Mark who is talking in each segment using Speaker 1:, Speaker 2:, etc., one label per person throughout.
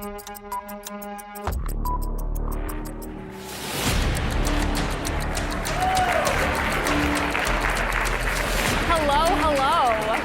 Speaker 1: Hello, hello.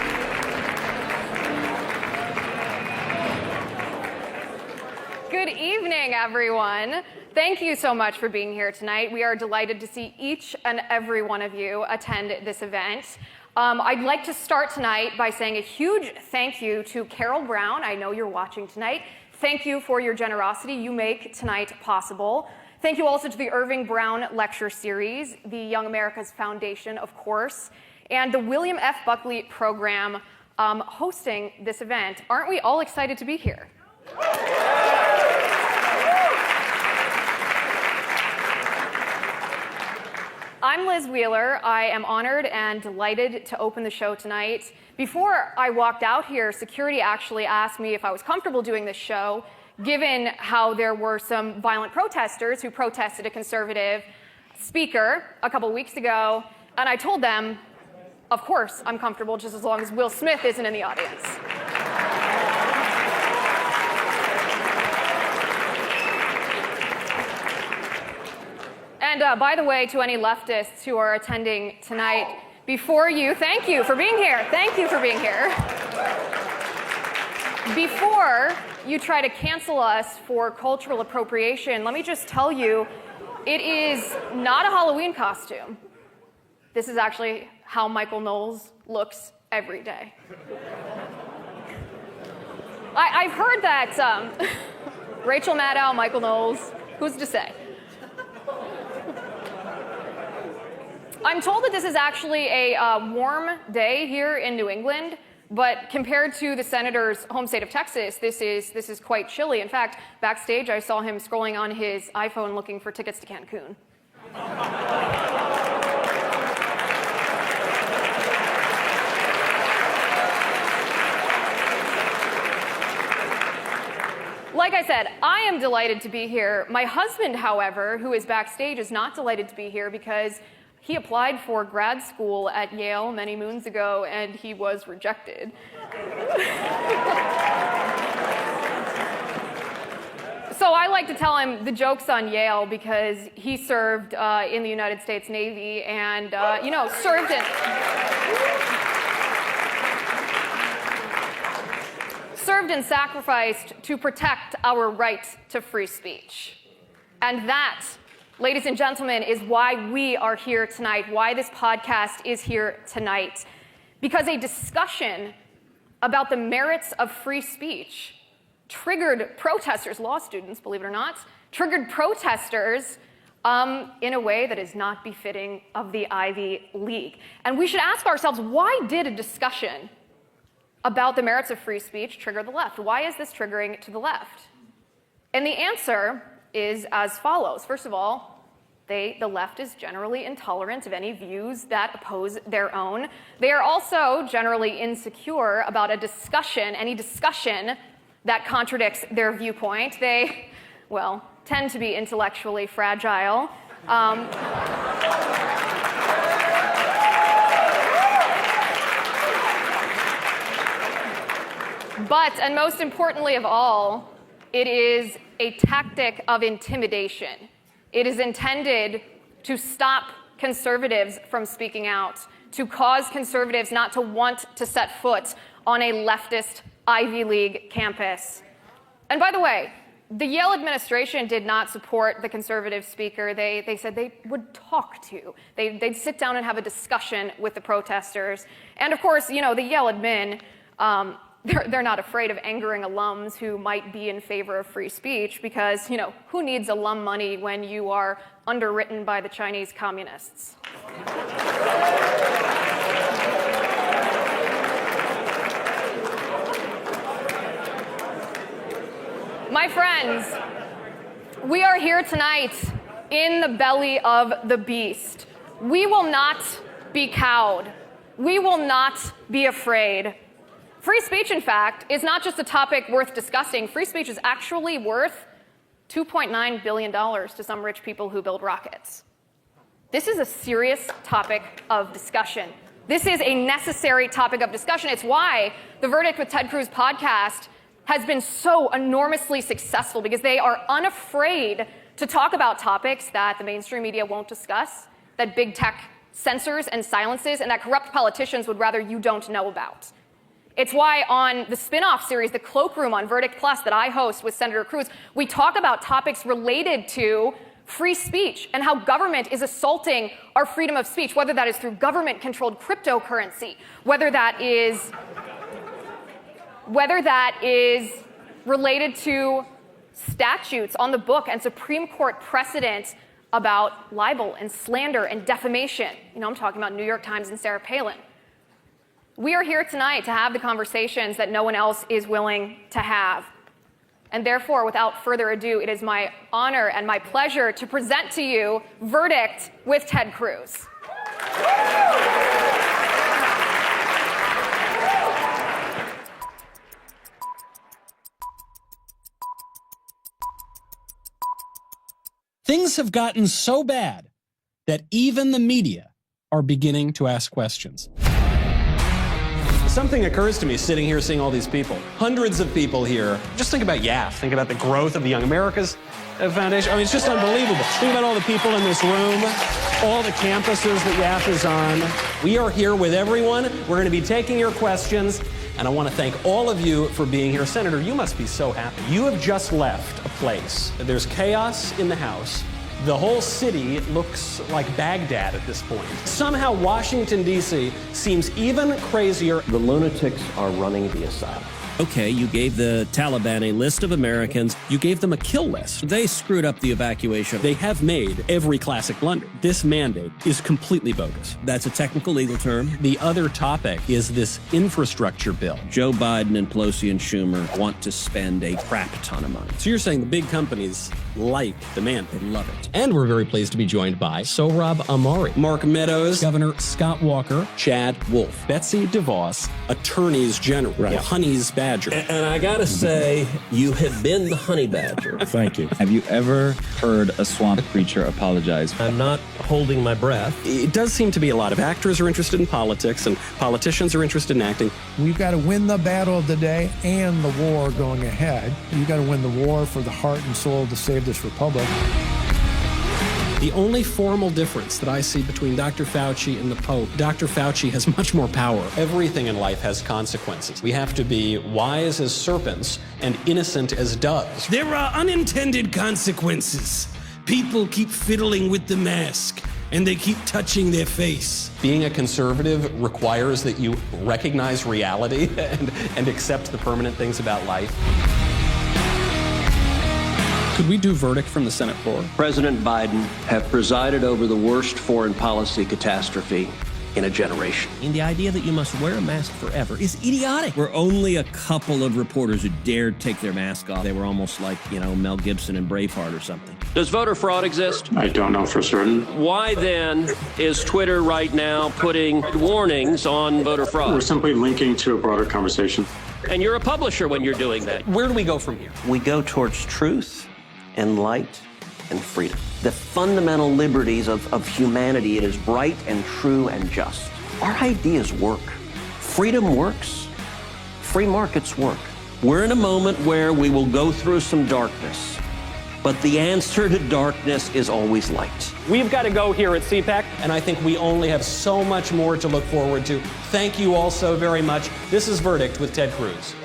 Speaker 1: Good evening, everyone. Thank you so much for being here tonight. We are delighted to see each and every one of you attend this event. I'd like to start tonight by saying a huge thank you to Carol Brown. I know you're watching tonight. Thank you for your generosity. You make tonight possible. Thank you also to the Irving Brown Lecture Series, the Young America's Foundation, of course, and the William F. Buckley Program hosting this event. Aren't we all excited to be here? I'm Liz Wheeler. I am honored and delighted to open the show tonight. Before I walked out here, security actually asked me if I was comfortable doing this show, given how there were some violent protesters who protested a conservative speaker a couple weeks ago, and I told them, of course, I'm comfortable just as long as Will Smith isn't in the audience. And by the way, to any leftists who are attending tonight, thank you for being here. Thank you for being here. Before you try to cancel us for cultural appropriation, let me just tell you, it is not a Halloween costume. This is actually how Michael Knowles looks every day. I've heard that Rachel Maddow, Michael Knowles, who's to say? I'm told that this is actually a warm day here in New England, but compared to the senator's home state of Texas, this is quite chilly. In fact, backstage I saw him scrolling on his iPhone looking for tickets to Cancun. Like I said, I am delighted to be here. My husband, however, who is backstage, is not delighted to be here because he applied for grad school at Yale many moons ago, and he was rejected. So I like to tell him the joke's on Yale because he served in the United States Navy and, served and sacrificed to protect our right to free speech. And that, ladies and gentlemen, is why we are here tonight, why this podcast is here tonight. Because a discussion about the merits of free speech triggered protesters, law students, believe it or not, triggered protesters in a way that is not befitting of the Ivy League. And we should ask ourselves, why did a discussion about the merits of free speech trigger the left? Why is this triggering to the left? And the answer is as follows. First of all, the left is generally intolerant of any views that oppose their own. They are also generally insecure about any discussion that contradicts their viewpoint. They, tend to be intellectually fragile. But, and most importantly of all, it is a tactic of intimidation. It is intended to stop conservatives from speaking out, to cause conservatives not to want to set foot on a leftist Ivy League campus. And by the way, the Yale administration did not support the conservative speaker. They said they would talk to. They'd sit down and have a discussion with the protesters. And of course, the Yale admin, they're not afraid of angering alums who might be in favor of free speech because, who needs alum money when you are underwritten by the Chinese communists? My friends, we are here tonight in the belly of the beast. We will not be cowed. We will not be afraid. Free speech, in fact, is not just a topic worth discussing. Free speech is actually worth $2.9 billion to some rich people who build rockets. This is a serious topic of discussion. This is a necessary topic of discussion. It's why the Verdict with Ted Cruz podcast has been so enormously successful because they are unafraid to talk about topics that the mainstream media won't discuss, that big tech censors and silences, and that corrupt politicians would rather you don't know about. It's why on the spin-off series, The Cloakroom on Verdict Plus that I host with Senator Cruz, we talk about topics related to free speech and how government is assaulting our freedom of speech, whether that is through government-controlled cryptocurrency, whether that is related to statutes on the book and Supreme Court precedent about libel and slander and defamation. You know, I'm talking about New York Times and Sarah Palin. We are here tonight to have the conversations that no one else is willing to have. And therefore, without further ado, it is my honor and my pleasure to present to you Verdict with Ted Cruz.
Speaker 2: Things have gotten so bad that even the media are beginning to ask questions.
Speaker 3: Something occurs to me sitting here seeing all these people, hundreds of people here. Just think about YAF. Think about the growth of the Young America's Foundation. I mean, it's just unbelievable. Think about all the people in this room, all the campuses that YAF is on. We are here with everyone. We're going to be taking your questions. And I want to thank all of you for being here. Senator, you must be so happy. You have just left a place. There's chaos in the House. The whole city looks like Baghdad at this point. Somehow Washington, D.C. seems even crazier.
Speaker 4: The lunatics are running the asylum.
Speaker 5: Okay, you gave the Taliban a list of Americans. You gave them a kill list. They screwed up the evacuation.
Speaker 2: They have made every classic blunder. This mandate is completely bogus.
Speaker 5: That's a technical legal term.
Speaker 2: The other topic is this infrastructure bill.
Speaker 5: Joe Biden and Pelosi and Schumer want to spend a crap ton of money.
Speaker 2: So you're saying the big companies like the mandate.
Speaker 5: They love it.
Speaker 2: And we're very pleased to be joined by Sohrab Ahmari,
Speaker 3: Mark Meadows,
Speaker 2: Governor Scott Walker,
Speaker 3: Chad Wolf,
Speaker 2: Betsy DeVos, Attorneys General, Honey's Badger.
Speaker 5: And I gotta say, you have been the honey badger.
Speaker 2: Thank you.
Speaker 6: Have you ever heard a swamp creature apologize?
Speaker 5: I'm not holding my breath.
Speaker 2: It does seem to be a lot of actors are interested in politics and politicians are interested in acting.
Speaker 7: We've got to win the battle of the day and the war going ahead. You've got to win the war for the heart and soul to save this republic.
Speaker 2: The only formal difference that I see between Dr. Fauci and the Pope, Dr. Fauci has much more power. Everything in life has consequences. We have to be wise as serpents and innocent as doves.
Speaker 8: There are unintended consequences. People keep fiddling with the mask, and they keep touching their face.
Speaker 3: Being a conservative requires that you recognize reality and accept the permanent things about life.
Speaker 2: Could we do verdict from the Senate floor?
Speaker 4: President Biden have presided over the worst foreign policy catastrophe in a generation.
Speaker 5: And the idea that you must wear a mask forever is idiotic. We're only a couple of reporters who dared take their mask off. They were almost like, Mel Gibson in Braveheart or something.
Speaker 4: Does voter fraud exist?
Speaker 9: I don't know for certain.
Speaker 4: Why then is Twitter right now putting warnings on voter fraud?
Speaker 9: We're simply linking to a broader conversation.
Speaker 4: And you're a publisher when you're doing that.
Speaker 3: Where do we go from here?
Speaker 4: We go towards truth and light and freedom. The fundamental liberties of humanity. It is right and true and just. Our ideas work. Freedom works. Free markets work. We're in a moment where we will go through some darkness, but the answer to darkness is always light.
Speaker 3: We've got to go here at CPAC, and I think we only have so much more to look forward to. Thank you all so very much. This is Verdict with Ted Cruz.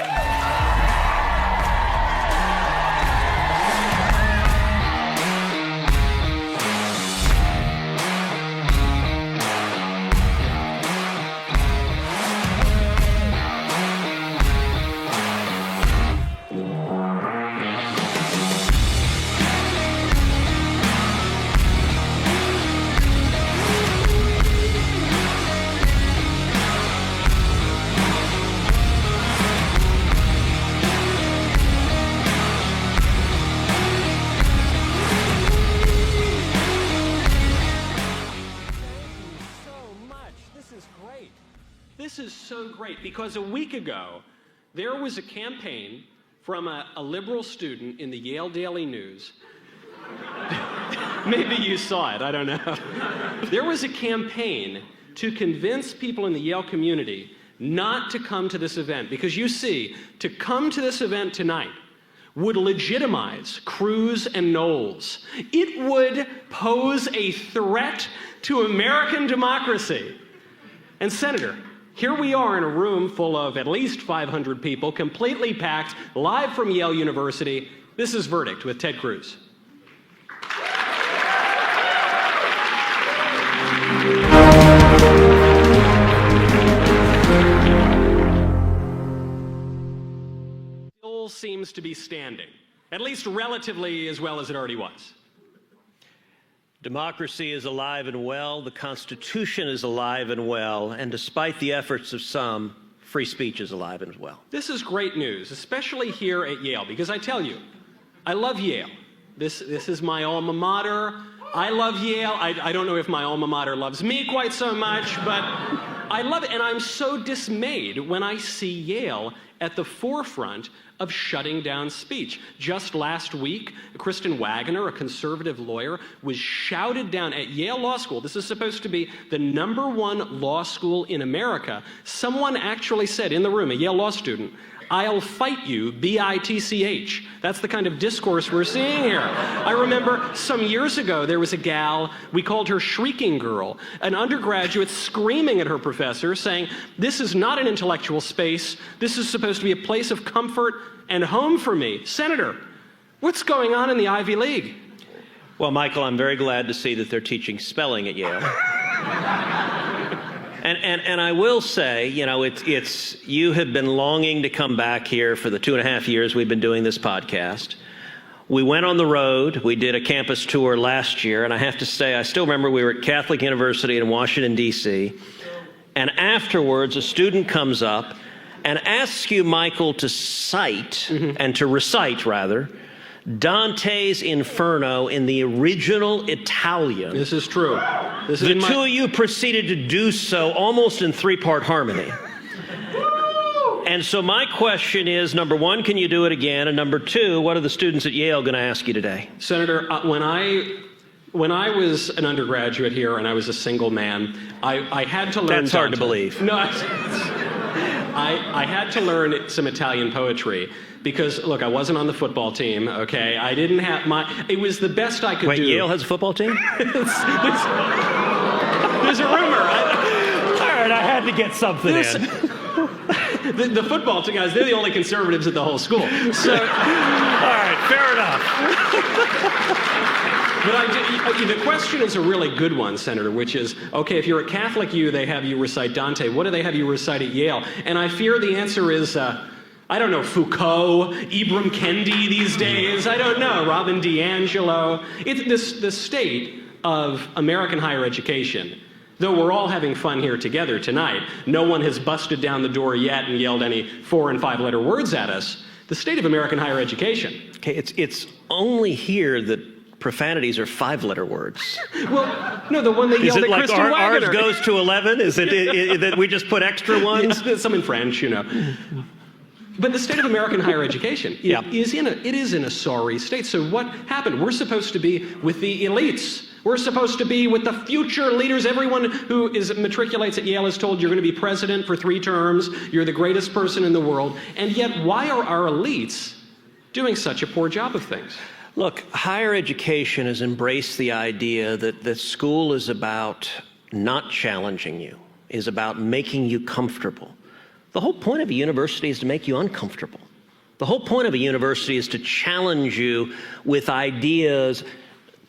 Speaker 3: This is so great because a week ago, there was a campaign from a liberal student in the Yale Daily News. Maybe you saw it, I don't know. There was a campaign to convince people in the Yale community not to come to this event, because you see, to come to this event tonight would legitimize Cruz and Knowles. It would pose a threat to American democracy. And Senator, here we are in a room full of at least 500 people, completely packed, live from Yale University. This is Verdict with Ted Cruz. Still seems to be standing, at least relatively as well as it already was.
Speaker 4: Democracy is alive and well, the Constitution is alive and well, and despite the efforts of some, free speech is alive and well.
Speaker 3: This is great news, especially here at Yale, because I tell you, I love Yale. This is my alma mater. I love Yale. I don't know if my alma mater loves me quite so much, but I love it. And I'm so dismayed when I see Yale at the forefront of shutting down speech. Just last week, Kristen Wagner, a conservative lawyer, was shouted down at Yale Law School. This is supposed to be the #1 law school in America. Someone actually said in the room, a Yale Law student, "I'll fight you, B-I-T-C-H." That's the kind of discourse we're seeing here. I remember some years ago, there was a gal, we called her Shrieking Girl, an undergraduate screaming at her professor, saying, "This is not an intellectual space. This is supposed to be a place of comfort and home for me." Senator, what's going on in the Ivy League?
Speaker 4: Well, Michael, I'm very glad to see that they're teaching spelling at Yale. And I will say, you know, you have been longing to come back here for the 2.5 years we've been doing this podcast. We went on the road. We did a campus tour last year, and I have to say, I still remember we were at Catholic University in Washington, D.C., and afterwards a student comes up and asks you, Michael, to cite, and to recite, rather, Dante's Inferno in the original Italian.
Speaker 3: This is true. The
Speaker 4: two of you proceeded to do so almost in 3-part harmony. And so my question is, number one, can you do it again? And number two, what are the students at Yale going to ask you today?
Speaker 3: Senator, when I was an undergraduate here and I was a single man, I had to learn.
Speaker 4: That's hard to believe.
Speaker 3: No, I had to learn some Italian poetry. Because, look, I wasn't on the football team, okay? I didn't have it was the best I could do.
Speaker 4: Wait, Yale has a football team?
Speaker 3: There's a rumor.
Speaker 4: All right, I had to get something in.
Speaker 3: The football team guys, they're the only conservatives at the whole school. So,
Speaker 4: all right, fair enough.
Speaker 3: But the question is a really good one, Senator, which is, okay, if you're at Catholic U, they have you recite Dante. What do they have you recite at Yale? And I fear the answer is, I don't know, Foucault, Ibram Kendi these days. I don't know, Robin DiAngelo. It's the state of American higher education. Though we're all having fun here together tonight, no one has busted down the door yet and yelled any 4- and 5-letter words at us. The state of American higher education.
Speaker 4: Okay, it's only here that profanities are 5-letter words.
Speaker 3: Well, no, the one they yelled at Kristen Wagner.
Speaker 4: Ours goes to 11? Is it that we just put extra ones?
Speaker 3: Yeah, some in French, you know. But the state of American higher education is in a sorry state. So what happened? We're supposed to be with the elites. We're supposed to be with the future leaders. Everyone who matriculates at Yale is told you're going to be president for 3 terms. You're the greatest person in the world. And yet, why are our elites doing such a poor job of things?
Speaker 4: Look, higher education has embraced the idea that school is about not challenging you, is about making you comfortable. The whole point of a university is to make you uncomfortable. The whole point of a university is to challenge you with ideas.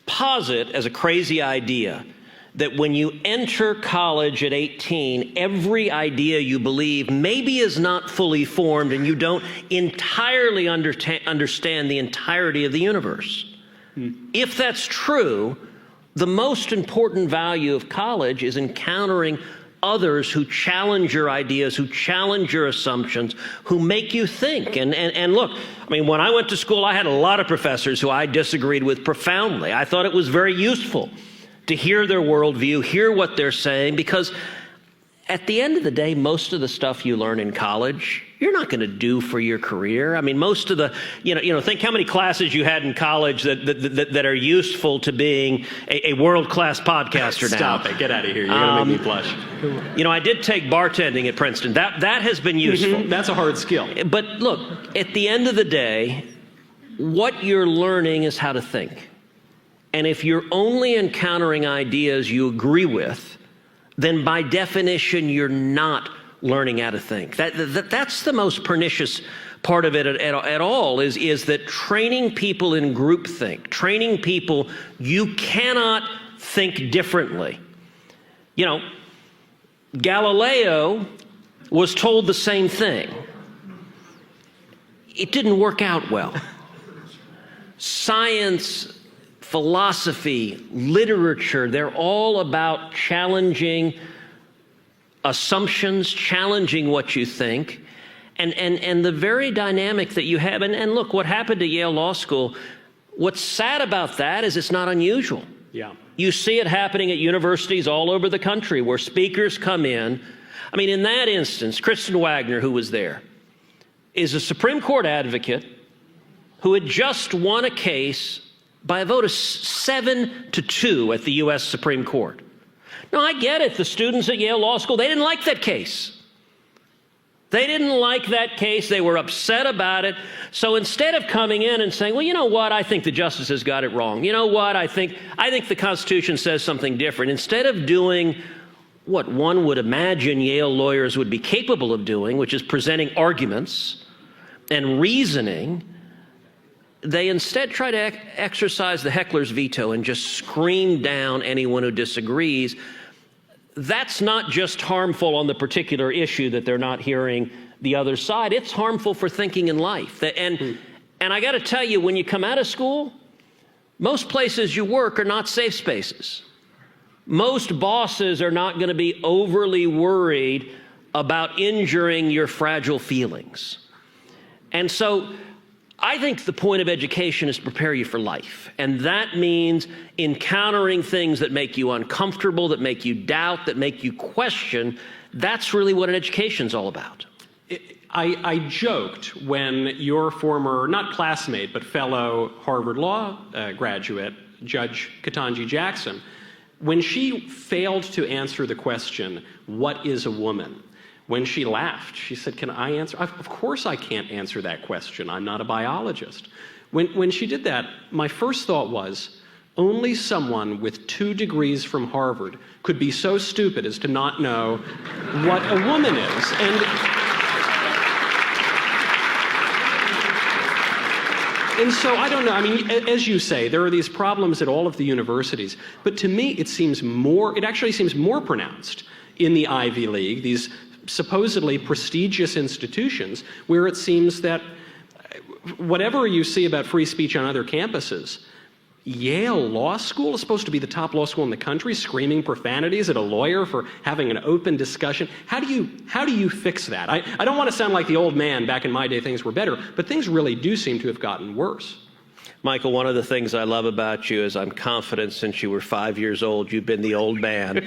Speaker 4: Posit as a crazy idea that when you enter college at 18, every idea you believe maybe is not fully formed and you don't entirely understand the entirety of the universe. If that's true, the most important value of college is encountering others who challenge your ideas, who challenge your assumptions, who make you think. And look, I mean, when I went to school, I had a lot of professors who I disagreed with profoundly. I thought it was very useful to hear their worldview, hear what they're saying, because at the end of the day, most of the stuff you learn in college, you're not going to do for your career. I mean, most of the, think how many classes you had in college that are useful to being a world-class podcaster now.
Speaker 3: Stop it. Get out of here. You're going to make me blush.
Speaker 4: I did take bartending at Princeton. That has been useful.
Speaker 3: That's a hard skill.
Speaker 4: But look, at the end of the day, what you're learning is how to think. And if you're only encountering ideas you agree with, then by definition, you're not learning how to think. That's the most pernicious part of it at all, is that training people in groupthink, training people, you cannot think differently. Galileo was told the same thing. It didn't work out well. Science, philosophy, literature, they're all about challenging assumptions, challenging what you think, and the very dynamic that you have. And look, what happened to Yale Law School, what's sad about that is it's not unusual.
Speaker 3: Yeah.
Speaker 4: You see it happening at universities all over the country where speakers come in. I mean, in that instance, Kristen Wagner, who was there, is a Supreme Court advocate who had just won a case by a vote of 7-2 at the U.S. Supreme Court. Now, I get it. The students at Yale Law School, they didn't like that case. They didn't like that case. They were upset about it. So instead of coming in and saying, well, you know what? I think the justices got it wrong. You know what? I think the Constitution says something different. Instead of doing what one would imagine Yale lawyers would be capable of doing, which is presenting arguments and reasoning, they instead try to exercise the heckler's veto and just scream down anyone who disagrees. That's not just harmful on the particular issue that they're not hearing the other side. It's harmful for thinking in life. And I got to tell you, when you come out of school, most places you work are not safe spaces. Most bosses are not going to be overly worried about injuring your fragile feelings. And so I think the point of education is to prepare you for life. And that means encountering things that make you uncomfortable, that make you doubt, that make you question. That's really what an education's all about.
Speaker 3: I joked when your former, not classmate, but fellow Harvard Law graduate, Judge Ketanji Jackson, when she failed to answer the question, what is a woman? When she laughed, she said, can I answer? Of course I can't answer that question. I'm not a biologist. When she did that, my first thought was, only someone with 2 degrees from Harvard could be so stupid as to not know what a woman is. And so I don't know. I mean, as you say, there are these problems at all of the universities. But to me, it actually seems more pronounced in the Ivy League, these supposedly prestigious institutions, where it seems that whatever you see about free speech on other campuses, Yale Law School is supposed to be the top law school in the country, screaming profanities at a lawyer for having an open discussion. How do you fix that? I don't want to sound like the old man, back in my day things were better, but things really do seem to have gotten worse.
Speaker 4: Michael, one of the things I love about you is I'm confident since you were 5 years old, you've been the old man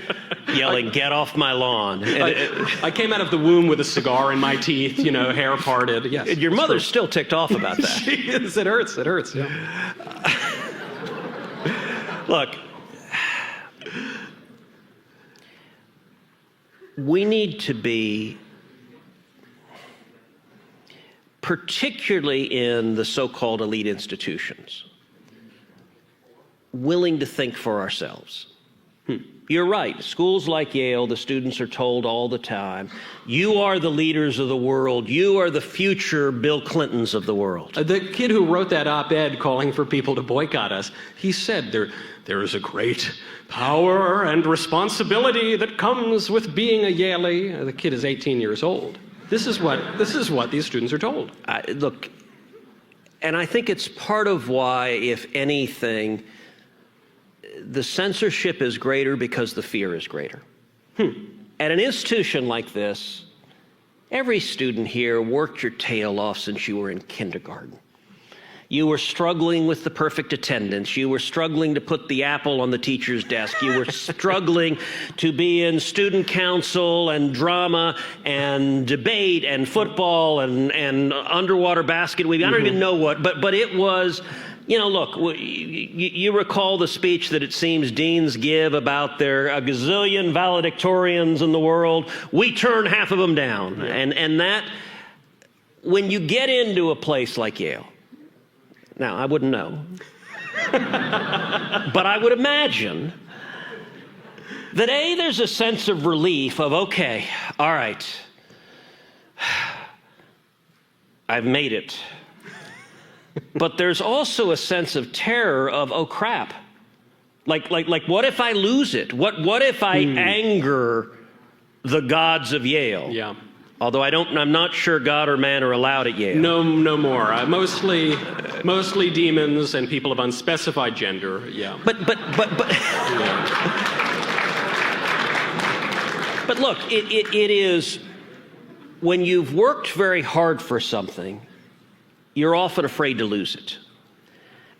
Speaker 4: yelling, get off my lawn.
Speaker 3: I came out of the womb with a cigar in my teeth, hair parted. Yes.
Speaker 4: Your mother's still ticked off about that.
Speaker 3: She is. It hurts. Yeah.
Speaker 4: Look, we need to be, particularly in the so-called elite institutions, willing to think for ourselves. You're right. Schools like Yale, the students are told all the time, you are the leaders of the world. You are the future Bill Clintons of the world.
Speaker 3: The kid who wrote that op-ed calling for people to boycott us, he said there is a great power and responsibility that comes with being a Yalie. The kid is 18 years old. This is what these students are told.
Speaker 4: Look, and I think it's part of why, if anything, the censorship is greater because the fear is greater. At an institution like this, every student here worked your tail off since you were in kindergarten. You were struggling with the perfect attendance. You were struggling to put the apple on the teacher's desk. You were struggling to be in student council and drama and debate and football and underwater basket weaving. I don't even know what, but it was, you know, look, you recall the speech that it seems deans give about there are a gazillion valedictorians in the world. We turn half of them down. And that, when you get into a place like Yale, now, I wouldn't know, but I would imagine that there's a sense of relief of, okay, all right, I've made it. But there's also a sense of terror of, oh crap, like what if I lose it? What if I anger the gods of Yale?
Speaker 3: Yeah.
Speaker 4: Although I'm not sure God or man are allowed at Yale.
Speaker 3: No more. Mostly demons and people of unspecified gender. Yeah.
Speaker 4: But look, it is, when you've worked very hard for something, you're often afraid to lose it.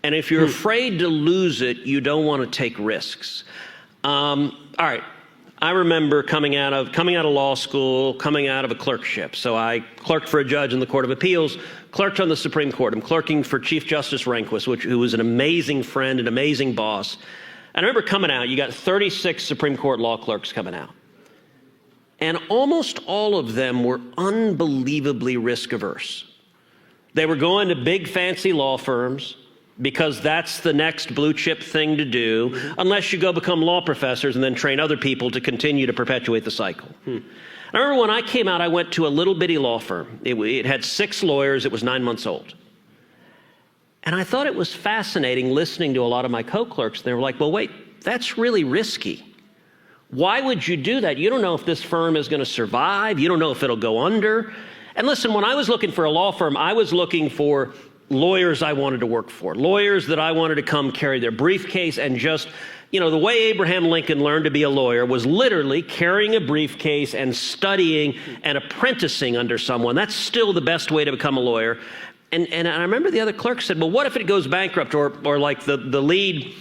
Speaker 4: And if you're afraid to lose it, you don't want to take risks. All right. I remember coming out of law school, coming out of a clerkship. So I clerked for a judge in the Court of Appeals, clerked on the Supreme Court. I'm clerking for Chief Justice Rehnquist, who was an amazing friend, an amazing boss. And I remember coming out, you got 36 Supreme Court law clerks coming out. And almost all of them were unbelievably risk averse. They were going to big fancy law firms, because that's the next blue chip thing to do, unless you go become law professors and then train other people to continue to perpetuate the cycle. I remember when I came out, I went to a little bitty law firm. It had 6 lawyers. It was 9 months old. And I thought it was fascinating listening to a lot of my co-clerks. They were like, well, wait, that's really risky. Why would you do that? You don't know if this firm is going to survive. You don't know if it'll go under. And listen, when I was looking for a law firm, I was looking for lawyers I wanted to work for, lawyers that I wanted to come carry their briefcase and just, you know, the way Abraham Lincoln learned to be a lawyer was literally carrying a briefcase and studying and apprenticing under someone. That's still the best way to become a lawyer. And I remember the other clerk said, well, what if it goes bankrupt? Or like the lead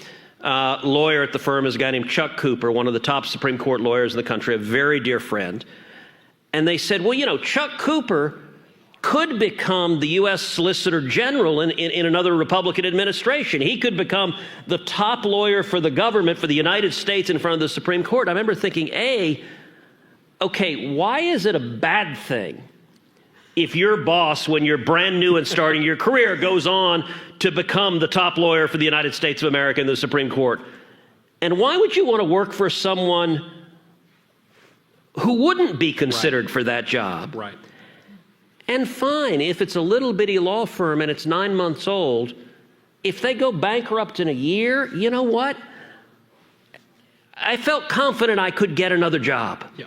Speaker 4: lawyer at the firm is a guy named Chuck Cooper, one of the top Supreme Court lawyers in the country, a very dear friend. And they said, well, you know, Chuck Cooper could become the U.S. Solicitor General in another Republican administration. He could become the top lawyer for the government for the United States in front of the Supreme Court. I remember thinking, okay, why is it a bad thing if your boss, when you're brand new and starting your career, goes on to become the top lawyer for the United States of America in the Supreme Court? And why would you want to work for someone who wouldn't be considered for that job?
Speaker 3: Right.
Speaker 4: And fine, if it's a little bitty law firm and it's 9 months old, if they go bankrupt in a year, you know what? I felt confident I could get another job.
Speaker 3: Yeah.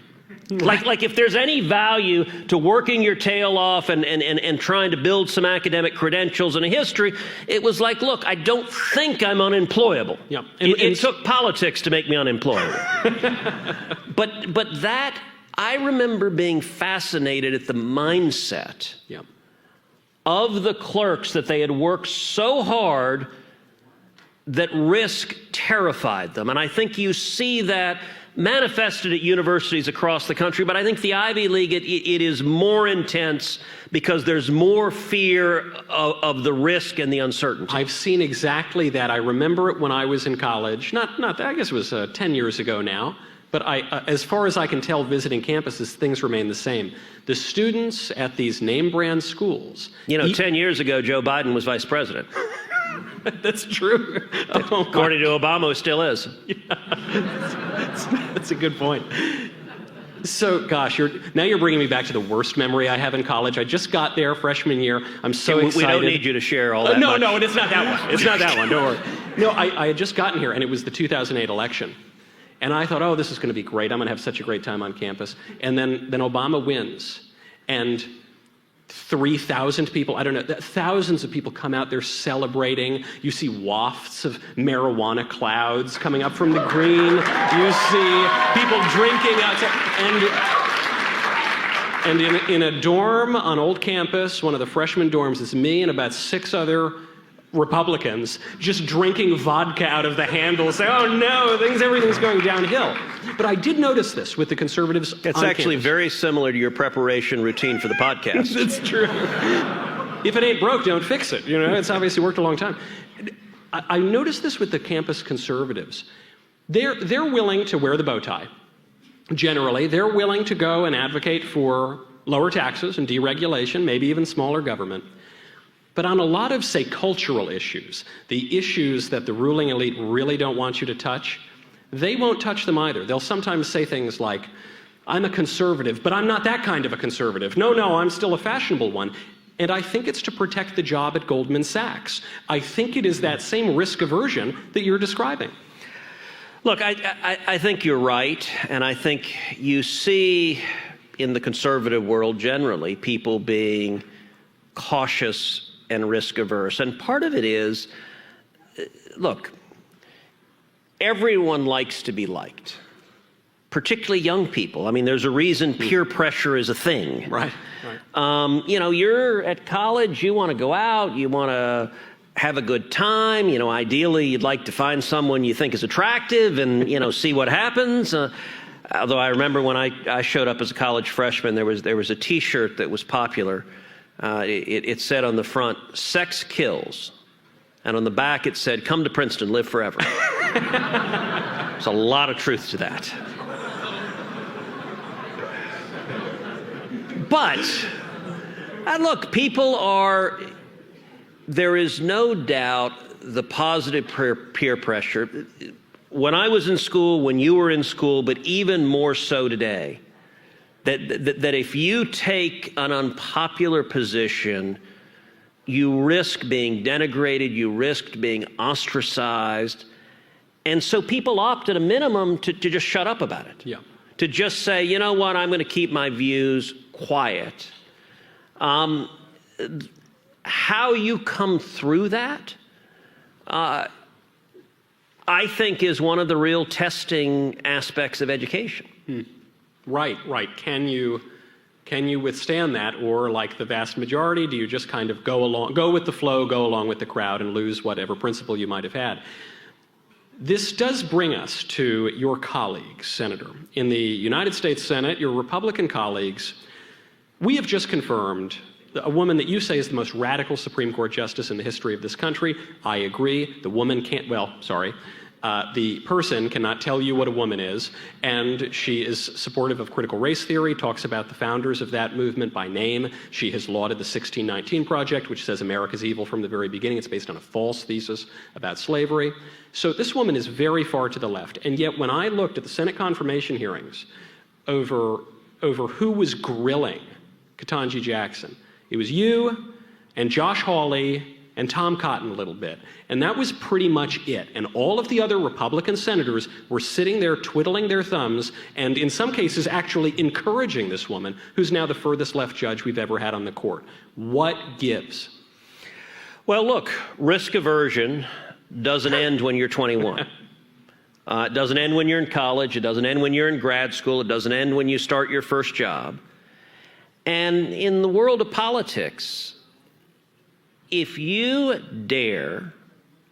Speaker 4: Like if there's any value to working your tail off and trying to build some academic credentials and a history, it was like, look, I don't think I'm unemployable.
Speaker 3: Yeah.
Speaker 4: It took politics to make me unemployable. But that, I remember being fascinated at the mindset of the clerks, that they had worked so hard that risk terrified them. And I think you see that manifested at universities across the country, but I think the Ivy League, it is more intense because there's more fear of the risk and the uncertainty.
Speaker 3: I've seen exactly that. I remember it when I was in college. I guess it was 10 years ago now. But as far as I can tell, visiting campuses, things remain the same. The students at these name brand schools.
Speaker 4: You know, 10 years ago, Joe Biden was vice president.
Speaker 3: That's true.
Speaker 4: According to Obama, it still is.
Speaker 3: That's a good point. So, gosh, now you're bringing me back to the worst memory I have in college. I just got there freshman year. I'm so excited.
Speaker 4: We don't need you to share all that
Speaker 3: No,
Speaker 4: much.
Speaker 3: No, it's not that one. It's not that one. Don't worry. No, I had just gotten here, and it was the 2008 election. And I thought, oh, this is going to be great. I'm going to have such a great time on campus. And then Obama wins. And 3,000 people, I don't know, thousands of people come out there celebrating. You see wafts of marijuana clouds coming up from the green. You see people drinking outside. And in a dorm on Old Campus, one of the freshman dorms, is me and about 6 other Republicans just drinking vodka out of the handle, saying, oh no, everything's going downhill. But I did notice this with the conservatives.
Speaker 4: It's actually very similar to your preparation routine for the podcast.
Speaker 3: That's true. If it ain't broke, don't fix it. It's obviously worked a long time. I noticed this with the campus conservatives. They're willing to wear the bow tie. Generally, they're willing to go and advocate for lower taxes and deregulation, maybe even smaller government. But on a lot of, say, cultural issues, the issues that the ruling elite really don't want you to touch, they won't touch them either. They'll sometimes say things like, I'm a conservative, but I'm not that kind of a conservative. No, I'm still a fashionable one. And I think it's to protect the job at Goldman Sachs. I think it is that same risk aversion that you're describing.
Speaker 4: Look, I think you're right, and I think you see in the conservative world generally people being cautious and risk averse. And part of it is, look, everyone likes to be liked, particularly young people. I mean, there's a reason peer pressure is a thing.
Speaker 3: Right.
Speaker 4: You're at college, you want to go out, you want to have a good time. Ideally, you'd like to find someone you think is attractive and, see what happens. Although I remember when I showed up as a college freshman, there was a T-shirt that was popular. It said on the front, "Sex kills," and on the back it said, "Come to Princeton, live forever." There's a lot of truth to that. But look, there is no doubt the positive peer pressure. When I was in school, when you were in school, but even more so today, that if you take an unpopular position, you risk being denigrated, you risked being ostracized. And so people opt at a minimum to just shut up about it.
Speaker 3: Yeah.
Speaker 4: To just say, you know what, I'm going to keep my views quiet. How you come through that, I think, is one of the real testing aspects of education.
Speaker 3: Right. Can you withstand that, or like the vast majority, do you just kind of go with the flow, go along with the crowd, and lose whatever principle you might have had? This does bring us to your colleagues, Senator. In the United States Senate, your Republican colleagues, we have just confirmed a woman that you say is the most radical Supreme Court justice in the history of this country. I agree. The person cannot tell you what a woman is, and she is supportive of critical race theory, talks about the founders of that movement by name. She has lauded the 1619 Project, which says America's evil from the very beginning. It's based on a false thesis about slavery. So this woman is very far to the left. And yet when I looked at the Senate confirmation hearings over who was grilling Ketanji Jackson, it was you and Josh Hawley and Tom Cotton a little bit. And that was pretty much it. And all of the other Republican senators were sitting there twiddling their thumbs and in some cases actually encouraging this woman, who's now the furthest left judge we've ever had on the court. What gives?
Speaker 4: Well, look, risk aversion doesn't end when you're 21. It doesn't end when you're in college. It doesn't end when you're in grad school. It doesn't end when you start your first job. And in the world of politics, if you dare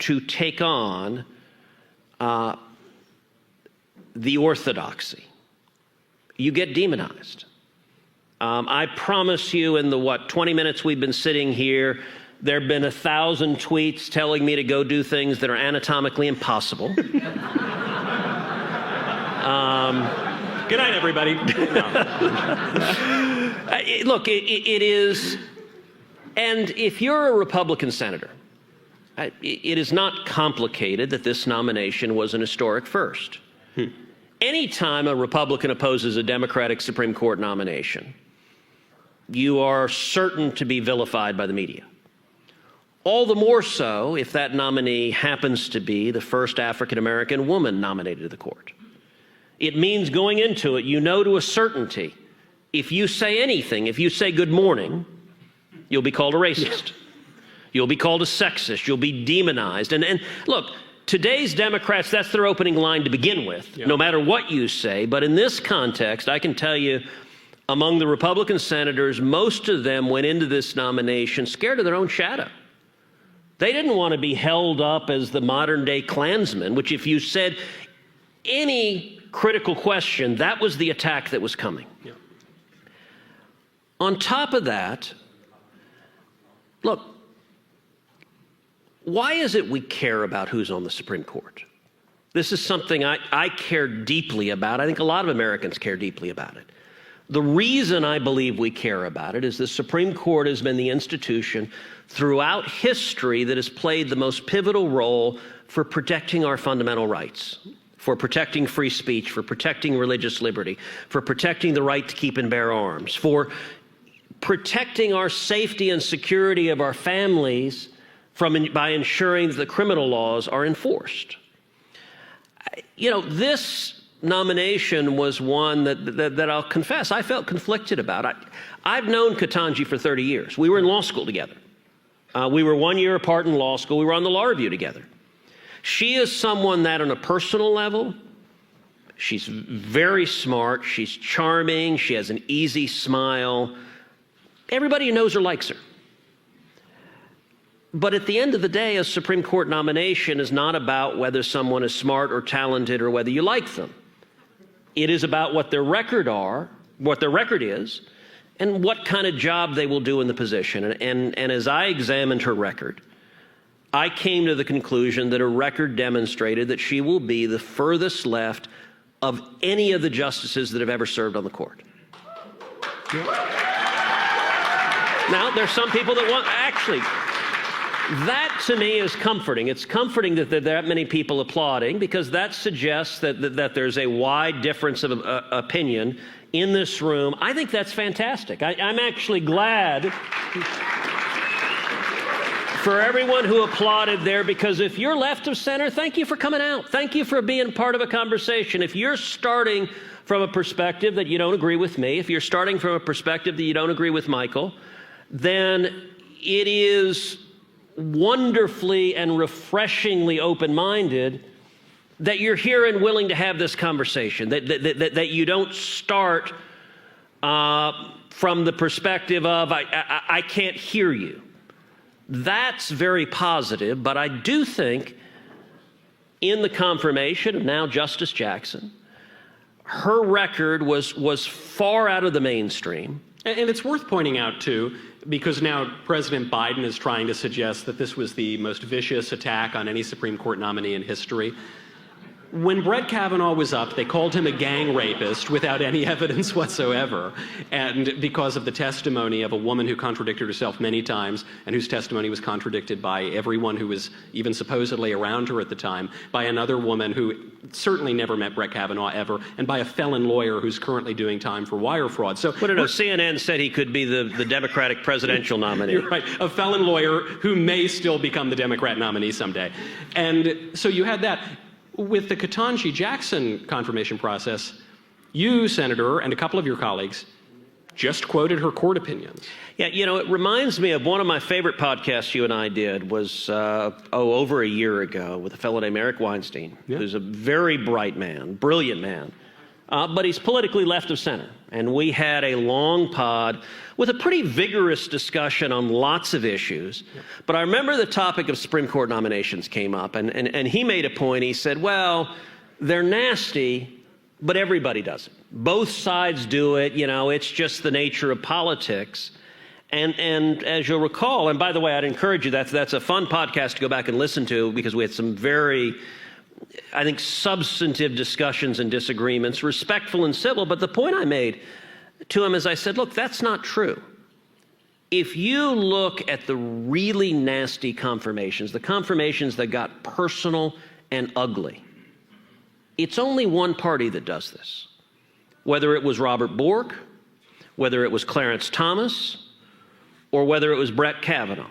Speaker 4: to take on the orthodoxy, you get demonized. I promise you, in the 20 minutes we've been sitting here, there have been 1,000 tweets telling me to go do things that are anatomically impossible.
Speaker 3: Good night, everybody.
Speaker 4: Look, it is, and if you're a Republican senator, it is not complicated that this nomination was an historic first. Anytime a Republican opposes a Democratic Supreme Court nomination, you are certain to be vilified by the media. All the more so if that nominee happens to be the first African-American woman nominated to the court. It means going into it, you know to a certainty, if you say anything, if you say good morning, you'll be called a racist. You'll be called a sexist. You'll be demonized. And look, today's Democrats, that's their opening line to begin with, no matter what you say. But in this context, I can tell you, among the Republican senators, most of them went into this nomination scared of their own shadow. They didn't want to be held up as the modern-day Klansmen, which if you said any critical question, that was the attack that was coming.
Speaker 2: Yeah.
Speaker 4: On top of that, look, why is it we care about who's on the Supreme Court? This is something I care deeply about. I think a lot of Americans care deeply about it. The reason I believe we care about it is the Supreme Court has been the institution throughout history that has played the most pivotal role for protecting our fundamental rights, for protecting free speech, for protecting religious liberty, for protecting the right to keep and bear arms, for protecting our safety and security of our families by ensuring that the criminal laws are enforced. You know, this nomination was one that I'll confess I felt conflicted about. I've known Ketanji for 30 years. We were in law school together. We were 1 year apart in law school. We were on the law review together. She is someone that on a personal level, she's very smart, she's charming, she has an easy smile. Everybody who knows her likes her. But at the end of the day, a Supreme Court nomination is not about whether someone is smart or talented or whether you like them. It is about what their record is, and what kind of job they will do in the position. And as I examined her record, I came to the conclusion that her record demonstrated that she will be the furthest left of any of the justices that have ever served on the court. Now, there's some people that want, actually, that to me is comforting. It's comforting that there are that many people applauding, because that suggests that there's a wide difference of opinion in this room. I think that's fantastic. I'm actually glad for everyone who applauded there, because if you're left of center, thank you for coming out. Thank you for being part of a conversation. If you're starting from a perspective that you don't agree with me, if you're starting from a perspective that you don't agree with Michael, then it is wonderfully and refreshingly open-minded that you're here and willing to have this conversation, that you don't start from the perspective of, I can't hear you. That's very positive, but I do think in the confirmation of now Justice Jackson, her record was far out of the mainstream.
Speaker 2: And it's worth pointing out, too, because now President Biden is trying to suggest that this was the most vicious attack on any Supreme Court nominee in history. When Brett Kavanaugh was up, they called him a gang rapist without any evidence whatsoever, and because of the testimony of a woman who contradicted herself many times and whose testimony was contradicted by everyone who was even supposedly around her at the time, by another woman who certainly never met Brett Kavanaugh ever, and by a felon lawyer who's currently doing time for wire fraud. So,
Speaker 4: but CNN said he could be the Democratic presidential nominee.
Speaker 2: You're right, a felon lawyer who may still become the Democrat nominee someday. And so you had that. With the Ketanji Jackson confirmation process, you, Senator, and a couple of your colleagues just quoted her court opinions.
Speaker 4: Yeah, you know, it reminds me of one of my favorite podcasts you and I did was, over a year ago with a fellow named Eric Weinstein, who's a very bright man, brilliant man, but he's politically left of center. And we had a long pod with a pretty vigorous discussion on lots of issues. But I remember the topic of Supreme Court nominations came up, and he made a point. He said, well, they're nasty, but everybody does it. Both sides do it. You know, it's just the nature of politics. And as you'll recall, and by the way, I'd encourage you, that's a fun podcast to go back and listen to, because we had some very, I think, substantive discussions and disagreements, respectful and civil. But the point I made to him is I said, look, that's not true. If you look at the really nasty confirmations, the confirmations that got personal and ugly, it's only one party that does this. Whether it was Robert Bork, whether it was Clarence Thomas, or whether it was Brett Kavanaugh,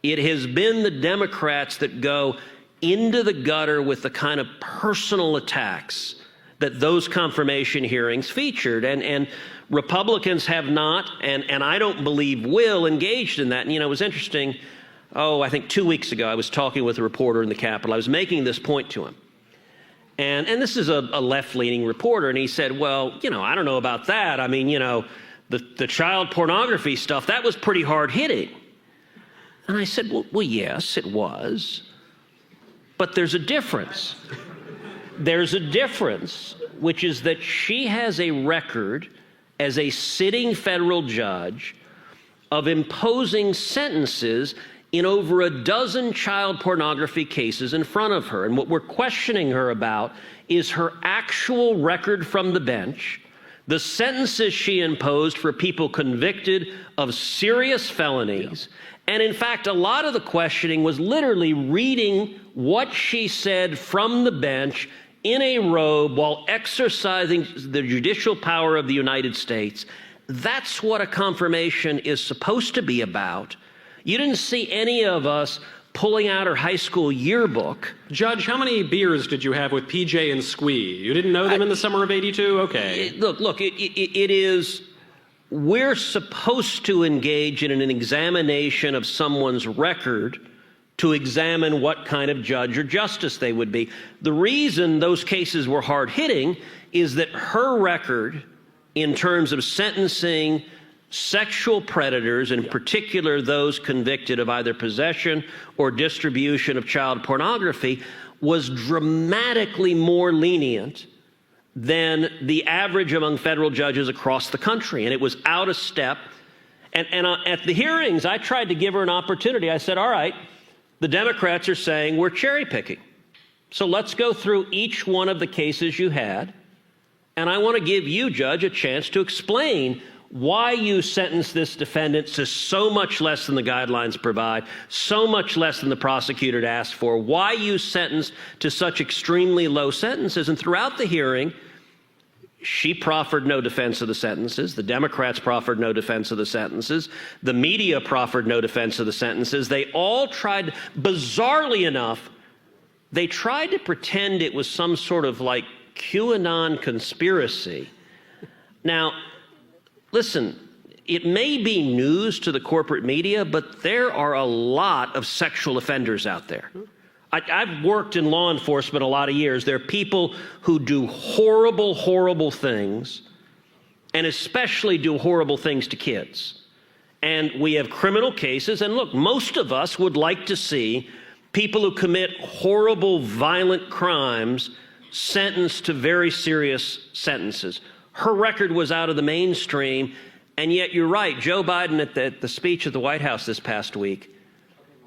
Speaker 4: it has been the Democrats that go into the gutter with the kind of personal attacks that those confirmation hearings featured. And Republicans have not, and I don't believe will, engaged in that. And, you know, it was interesting. I think 2 weeks ago, I was talking with a reporter in the Capitol. I was making this point to him. And this is a left-leaning reporter, and he said, well, you know, I don't know about that. I mean, you know, the child pornography stuff, that was pretty hard-hitting. And I said, well, yes, it was. But there's a difference. There's a difference, which is that she has a record as a sitting federal judge of imposing sentences in over a dozen child pornography cases in front of her. And what we're questioning her about is her actual record from the bench, the sentences she imposed for people convicted of serious felonies. And in fact, a lot of the questioning was literally reading what she said from the bench in a robe while exercising the judicial power of the United States. That's what a confirmation is supposed to be about. You didn't see any of us pulling out her high school yearbook.
Speaker 3: Judge, how many beers did you have with PJ and Squee? You didn't know them in the summer of '82? Okay.
Speaker 4: Look, it is, we're supposed to engage in an examination of someone's record to examine what kind of judge or justice they would be. The reason those cases were hard-hitting is that her record in terms of sentencing sexual predators, in particular those convicted of either possession or distribution of child pornography, was dramatically more lenient than the average among federal judges across the country. And it was out of step. And at the hearings, I tried to give her an opportunity. I said, all right, the Democrats are saying we're cherry picking. So let's go through each one of the cases you had. And I want to give you, Judge, a chance to explain why you sentenced this defendant to so much less than the guidelines provide, so much less than the prosecutor had asked for, why you sentenced to such extremely low sentences. And throughout the hearing, she proffered no defense of the sentences. The Democrats proffered no defense of the sentences. The media proffered no defense of the sentences. They all tried, bizarrely enough, they tried to pretend it was some sort of like QAnon conspiracy. Now, listen, it may be news to the corporate media, but there are a lot of sexual offenders out there. I've worked in law enforcement a lot of years. There are people who do horrible, horrible things, and especially do horrible things to kids. And we have criminal cases, and look, most of us would like to see people who commit horrible, violent crimes sentenced to very serious sentences. Her record was out of the mainstream, and yet you're right, Joe Biden at the speech at the White House this past week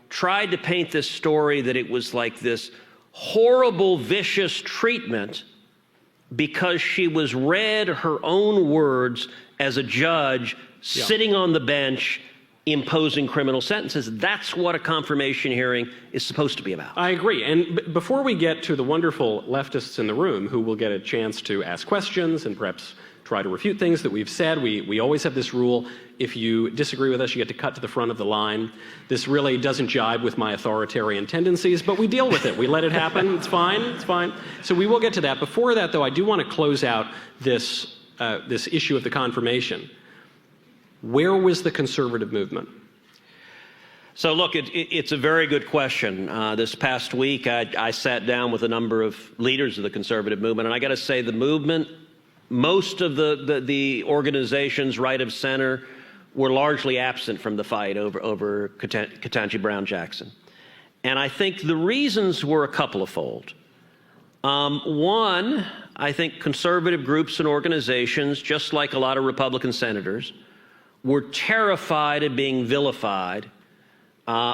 Speaker 4: tried to paint this story that it was like this horrible, vicious treatment because she was read her own words as a judge sitting on the bench imposing criminal sentences. That's what a confirmation hearing is supposed to be about.
Speaker 3: I agree. And before we get to the wonderful leftists in the room who will get a chance to ask questions and perhaps try to refute things that we've said, we always have this rule. If you disagree with us, you get to cut to the front of the line. This really doesn't jibe with my authoritarian tendencies, but we deal with it. We let it happen. It's fine. It's fine. So we will get to that. Before that, though, I do want to close out this issue of the confirmation. Where was the conservative movement?
Speaker 4: So look, it's a very good question. This past week, I sat down with a number of leaders of the conservative movement, and I got to say the movement, most of the organizations, right of center, were largely absent from the fight over Ketanji Brown Jackson. And I think the reasons were a couple of fold. One, I think conservative groups and organizations, just like a lot of Republican senators, were terrified of being vilified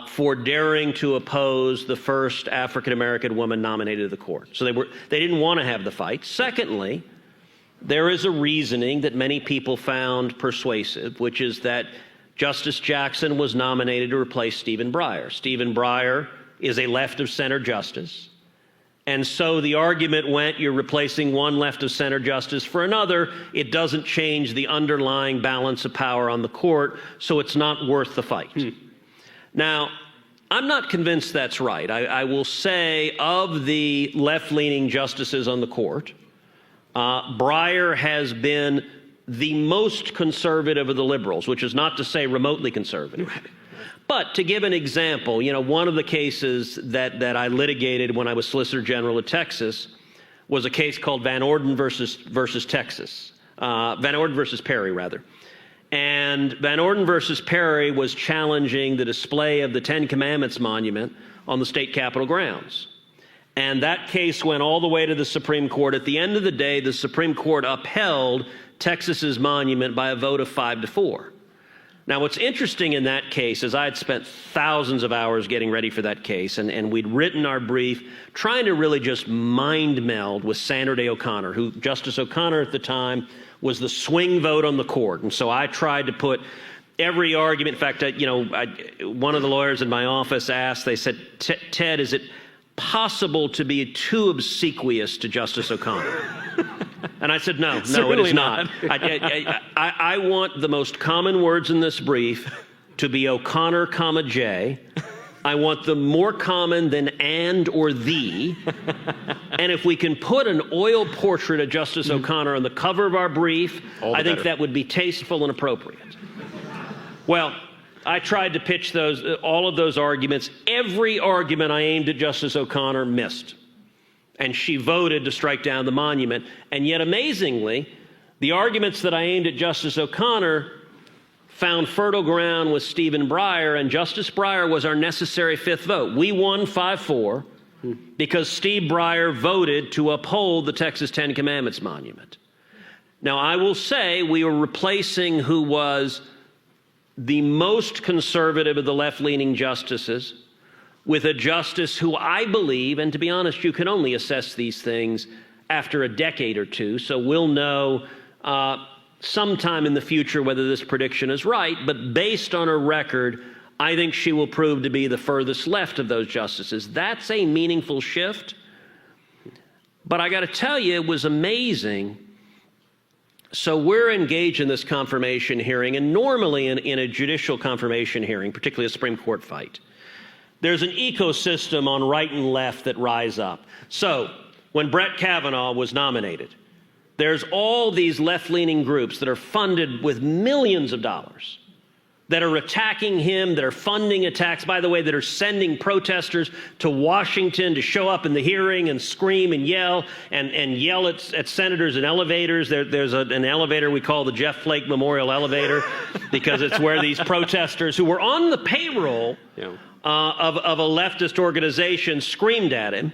Speaker 4: for daring to oppose the first African-American woman nominated to the court. So they didn't want to have the fight. Secondly, there is a reasoning that many people found persuasive, which is that Justice Jackson was nominated to replace Stephen Breyer. Stephen Breyer is a left-of-center justice. And so the argument went, you're replacing one left-of-center justice for another. It doesn't change the underlying balance of power on the court, so it's not worth the fight. Now, I'm not convinced that's right. I will say of the left-leaning justices on the court, Breyer has been the most conservative of the liberals, which is not to say remotely conservative. But to give an example, one of the cases that I litigated when I was Solicitor General of Texas was a case called Van Orden versus Texas, Van Orden versus Perry, rather.
Speaker 3: And Van Orden versus Perry was challenging the display of the Ten Commandments monument on the state capitol grounds. And that case went all the way to the Supreme Court. At the end of the day, the Supreme Court upheld Texas's monument by a vote of 5-4. Now, what's interesting in that case is I had spent thousands of hours getting ready for that case, and we'd written our brief trying to really just mind meld with Sandra Day O'Connor, who Justice O'Connor at the time was the swing vote on the court. And so I tried to put every argument. In fact, one of the lawyers in my office asked, they said, Ted, is it possible to be too obsequious to Justice O'Connor? And I said, no, it is not. I want the most common words in this brief to be O'Connor, comma, J. I want them more common than and or the. And if we can put an oil portrait of Justice O'Connor on the cover of our brief, I think that would be tasteful and appropriate. Well, I tried to pitch all of those arguments. Every argument I aimed at Justice O'Connor missed. And she voted to strike down the monument. And yet, amazingly, the arguments that I aimed at Justice O'Connor found fertile ground with Stephen Breyer, and Justice Breyer was our necessary fifth vote. We won 5-4 because Steve Breyer voted to uphold the Texas Ten Commandments monument. Now, I will say we were replacing who was the most conservative of the left-leaning justices with a justice who I believe, and to be honest, you can only assess these things after a decade or two, so we'll know sometime in the future whether this prediction is right, but based on her record, I think she will prove to be the furthest left of those justices. That's a meaningful shift, but I got to tell you, it was amazing. So we're engaged in this confirmation hearing, and normally in a judicial confirmation hearing, particularly a Supreme Court fight, there's an ecosystem on right and left that rise up. So when Brett Kavanaugh was nominated, there's all these left-leaning groups that are funded with millions of dollars that are attacking him, that are funding attacks, by the way, that are sending protesters to Washington to show up in the hearing and scream and yell at senators in elevators. There's an elevator we call the Jeff Flake Memorial Elevator because it's where these protesters who were on the payroll of a leftist organization screamed at him.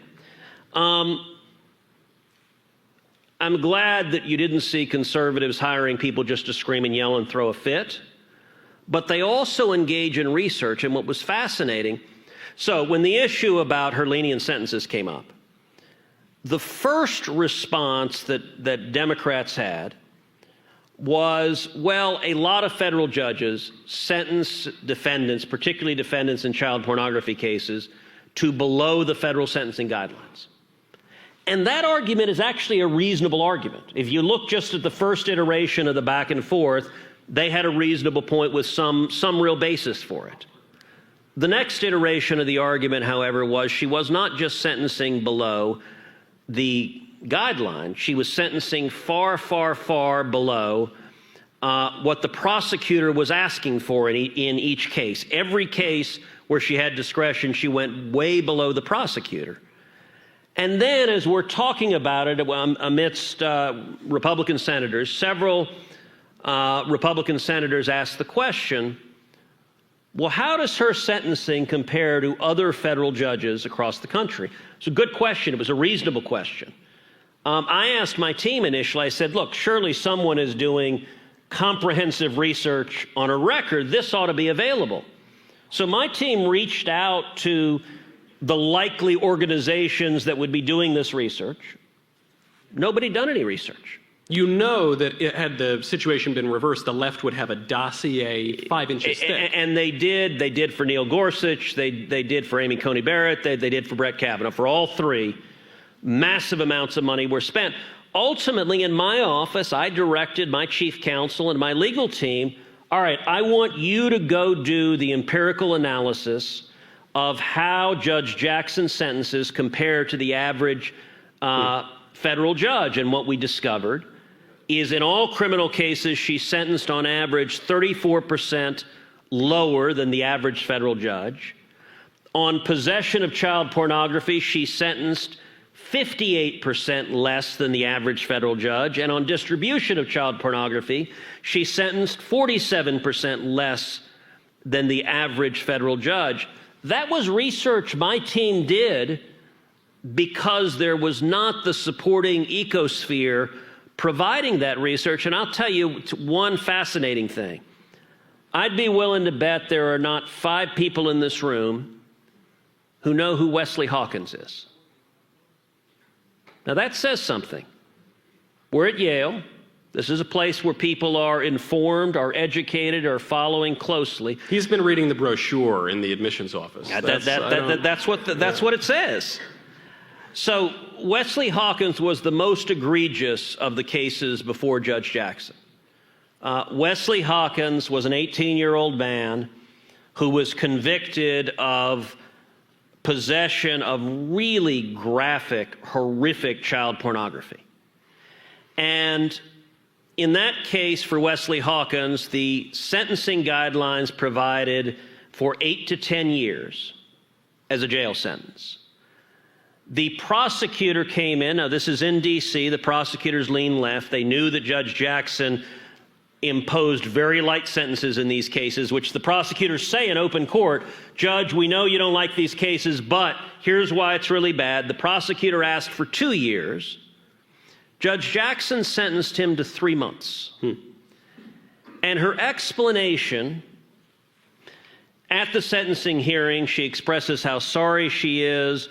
Speaker 3: I'm glad that you didn't see conservatives hiring people just to scream and yell and throw a fit. But they also engage in research, and what was fascinating, so when the issue about her lenient sentences came up, the first response that Democrats had was, well, a lot of federal judges sentence defendants, particularly defendants in child pornography cases, to below the federal sentencing guidelines. And that argument is actually a reasonable argument. If you look just at the first iteration of the back and forth, they had a reasonable point with some real basis for it. The next iteration of the argument, however, was she was not just sentencing below the guideline. She was sentencing far, far, far below what the prosecutor was asking for in each case. Every case where she had discretion, she went way below the prosecutor. And then as we're talking about it amidst Republican senators, several Republican senators asked the question, well, how does her sentencing compare to other federal judges across the country? It's a good question. It was a reasonable question. I asked my team initially, I said, look, surely someone is doing comprehensive research on a record. This ought to be available. So my team reached out to the likely organizations that would be doing this research. Nobody done any research.
Speaker 2: You know that had the situation been reversed, the left would have a dossier 5 inches thick.
Speaker 3: And they did. They did for Neil Gorsuch. They did for Amy Coney Barrett. They did for Brett Kavanaugh. For all three, massive amounts of money were spent. Ultimately, in my office, I directed my chief counsel and my legal team, all right, I want you to go do the empirical analysis of how Judge Jackson's sentences compare to the average federal judge. And what we discovered is in all criminal cases, she's sentenced on average 34% lower than the average federal judge. On possession of child pornography, she's sentenced
Speaker 4: 58% less than the average federal judge. And on distribution of child pornography, she sentenced 47% less than the average federal judge. That was research my team did because there was not the supporting ecosphere providing that research. And I'll tell you one fascinating thing. I'd be willing to bet there are not 5 people in this room who know who Wesley Hawkins is. Now that says something. We're at Yale. This is a place where people are informed, are educated, are following closely.
Speaker 3: He's been reading the brochure in the admissions office.
Speaker 4: That's what it says. So Wesley Hawkins was the most egregious of the cases before Judge Jackson. Wesley Hawkins was an 18-year-old man who was convicted of possession of really graphic, horrific child pornography. And in that case for Wesley Hawkins, the sentencing guidelines provided for 8 to 10 years as a jail sentence. The prosecutor came in. Now, this is in D.C. The prosecutors lean left. They knew that Judge Jackson imposed very light sentences in these cases, which the prosecutors say in open court, Judge, we know you don't like these cases, but here's why it's really bad. The prosecutor asked for 2 years. Judge Jackson sentenced him to 3 months. And her explanation at the sentencing hearing, she expresses how sorry she is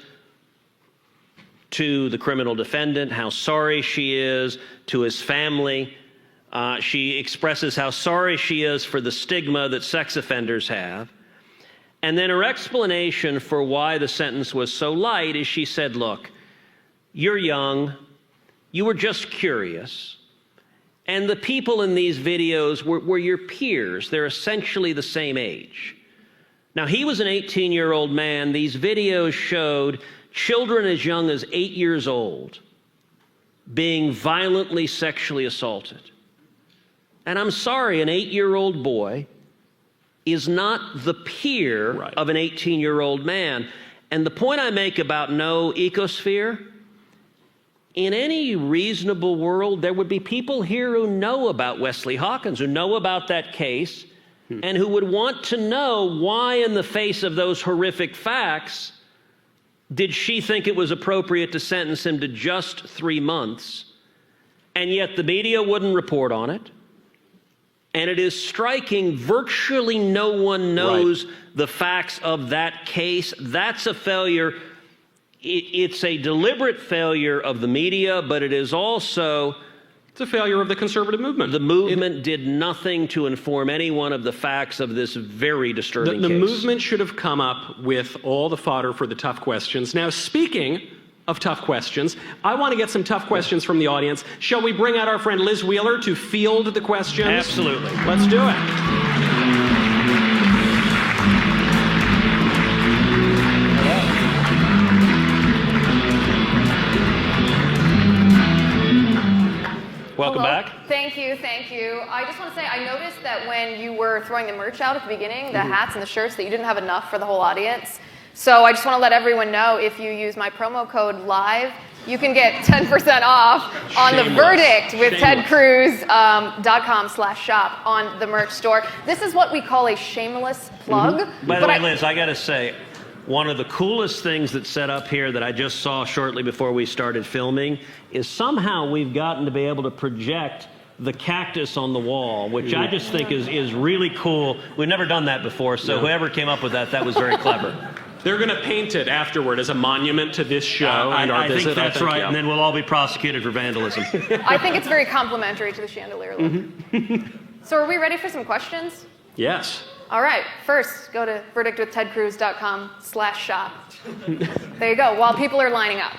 Speaker 4: to the criminal defendant, how sorry she is to his family. She expresses how sorry she is for the stigma that sex offenders have. And then her explanation for why the sentence was so light is she said, look, you're young, you were just curious, and the people in these videos were your peers. They're essentially the same age. Now, he was an 18-year-old man. These videos showed children as young as 8 years old being violently sexually assaulted. And I'm sorry, an 8-year-old boy is not the peer of an 18-year-old man. And the point I make about no ecosphere, in any reasonable world, there would be people here who know about Wesley Hawkins, who know about that case, and who would want to know why, in the face of those horrific facts, did she think it was appropriate to sentence him to just 3 months, and yet the media wouldn't report on it. And it is striking, virtually no one knows the facts of that case. That's a failure. It's a deliberate failure of the media, but it is also
Speaker 3: it's a failure of the conservative movement.
Speaker 4: The movement did nothing to inform anyone of the facts of this very disturbing case.
Speaker 3: The movement should have come up with all the fodder for the tough questions. Now, speaking of tough questions, I want to get some tough questions from the audience. Shall we bring out our friend Liz Wheeler to field the questions?
Speaker 4: Absolutely.
Speaker 3: Let's do it.
Speaker 4: Welcome back.
Speaker 1: Thank you, thank you. I just want to say, I noticed that when you were throwing the merch out at the beginning, the hats and the shirts, that you didn't have enough for the whole audience. So I just want to let everyone know, if you use my promo code LIVE, you can get 10% off on The Verdict with tedcruz.com/shop on the merch store. This is what we call a shameless plug.
Speaker 4: By the way, Liz, I got to say, one of the coolest things that's set up here that I just saw shortly before we started filming is somehow we've gotten to be able to project the cactus on the wall, which I just think is really cool. We've never done that before, so whoever came up with that was very clever.
Speaker 3: They're going to paint it afterward as a monument to this show and our visit.
Speaker 4: I think that's right, and then we'll all be prosecuted for vandalism.
Speaker 1: I think it's very complimentary to the chandelier look. So are we ready for some questions?
Speaker 3: Yes.
Speaker 1: All right, first, go to verdictwithtedcruz.com/shop. There you go, while people are lining up.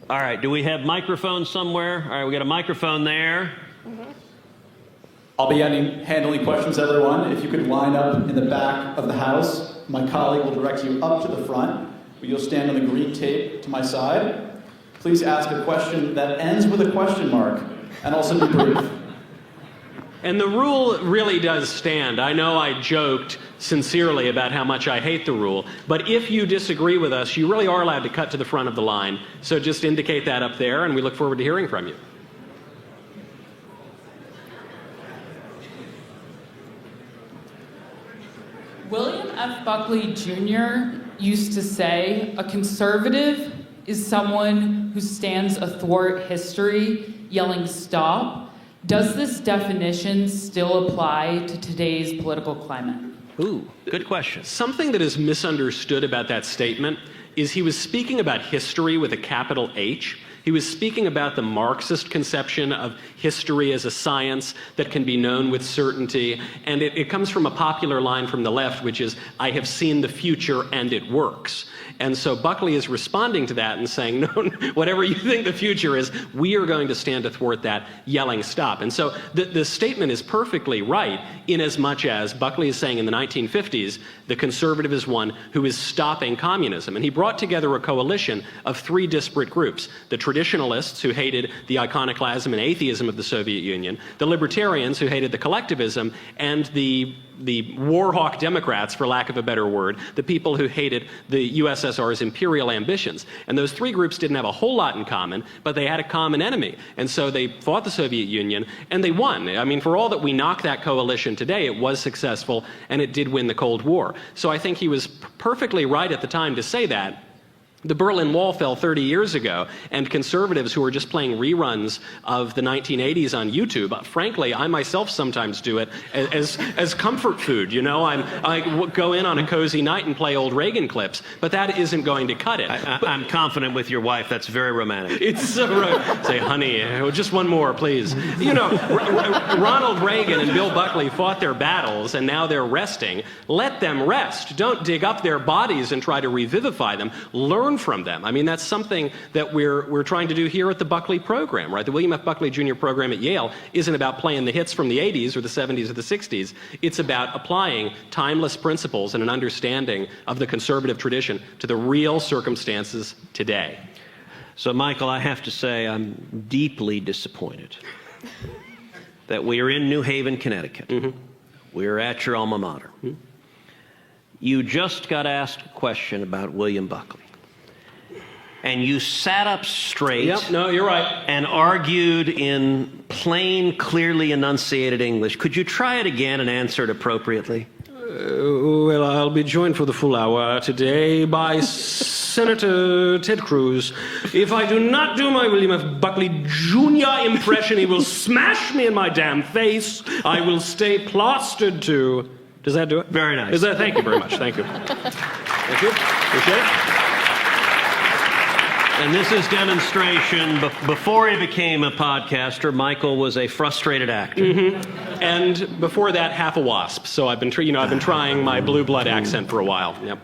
Speaker 4: All right, do we have microphones somewhere? All right, we got a microphone there.
Speaker 10: I'll be handling questions, everyone. If you could line up in the back of the house, my colleague will direct you up to the front. You'll stand on the green tape to my side. Please ask a question that ends with a question mark, and also be brief.
Speaker 3: And the rule really does stand. I know I joked sincerely about how much I hate the rule, but if you disagree with us, you really are allowed to cut to the front of the line. So just indicate that up there, and we look forward to hearing from you.
Speaker 11: William F. Buckley Jr. used to say, a conservative is someone who stands athwart history, yelling stop. Does this definition still apply to today's political climate?
Speaker 4: Ooh, good question.
Speaker 3: Something that is misunderstood about that statement is he was speaking about history with a capital H. He was speaking about the Marxist conception of history as a science that can be known with certainty. And it comes from a popular line from the left, which is, I have seen the future and it works. And so Buckley is responding to that and saying, no, whatever you think the future is, we are going to stand athwart that, yelling stop. And so the statement is perfectly right, in as much as Buckley is saying in the 1950s, the conservative is one who is stopping communism. And he brought together a coalition of three disparate groups: the traditionalists, who hated the iconoclasm and atheism of the Soviet Union, the libertarians, who hated the collectivism, and the war hawk Democrats, for lack of a better word, the people who hated the USSR's imperial ambitions. And those three groups didn't have a whole lot in common, but they had a common enemy. And so they fought the Soviet Union, and they won. I mean, for all that we knock that coalition today, it was successful, and it did win the Cold War. So I think he was perfectly right at the time to say that. The Berlin Wall fell 30 years ago, and conservatives who are just playing reruns of the 1980s on YouTube, frankly, I myself sometimes do it as comfort food. You know, I go in on a cozy night and play old Reagan clips, but that isn't going to cut it.
Speaker 4: I'm confident with your wife. That's very romantic.
Speaker 3: It's so say, honey, just one more, please. You know, Ronald Reagan and Bill Buckley fought their battles, and now they're resting. Let them rest. Don't dig up their bodies and try to revivify them. Learn from them. I mean, that's something that we're trying to do here at the Buckley program, right? The William F. Buckley Jr. program at Yale isn't about playing the hits from the 80s or the 70s or the 60s. It's about applying timeless principles and an understanding of the conservative tradition to the real circumstances today.
Speaker 4: So, Michael, I have to say I'm deeply disappointed that we are in New Haven, Connecticut. Mm-hmm. We're at your alma mater. Mm-hmm. You just got asked a question about William Buckley. And you sat up straight.
Speaker 3: Yep, no, you're right.
Speaker 4: And argued in plain, clearly enunciated English. Could you try it again and answer it appropriately?
Speaker 3: Well, I'll be joined for the full hour today by Senator Ted Cruz. If I do not do my William F. Buckley Jr. impression, he will smash me in my damn face. I will stay plastered to. Does that do it?
Speaker 4: Very nice.
Speaker 3: Thank you very much. Thank you. Thank you. Appreciate it.
Speaker 4: And this is demonstration. Before he became a podcaster, Michael was a frustrated actor.
Speaker 3: Mm-hmm. And before that, half a wasp. So I've been trying my blue blood accent for a while. Yep.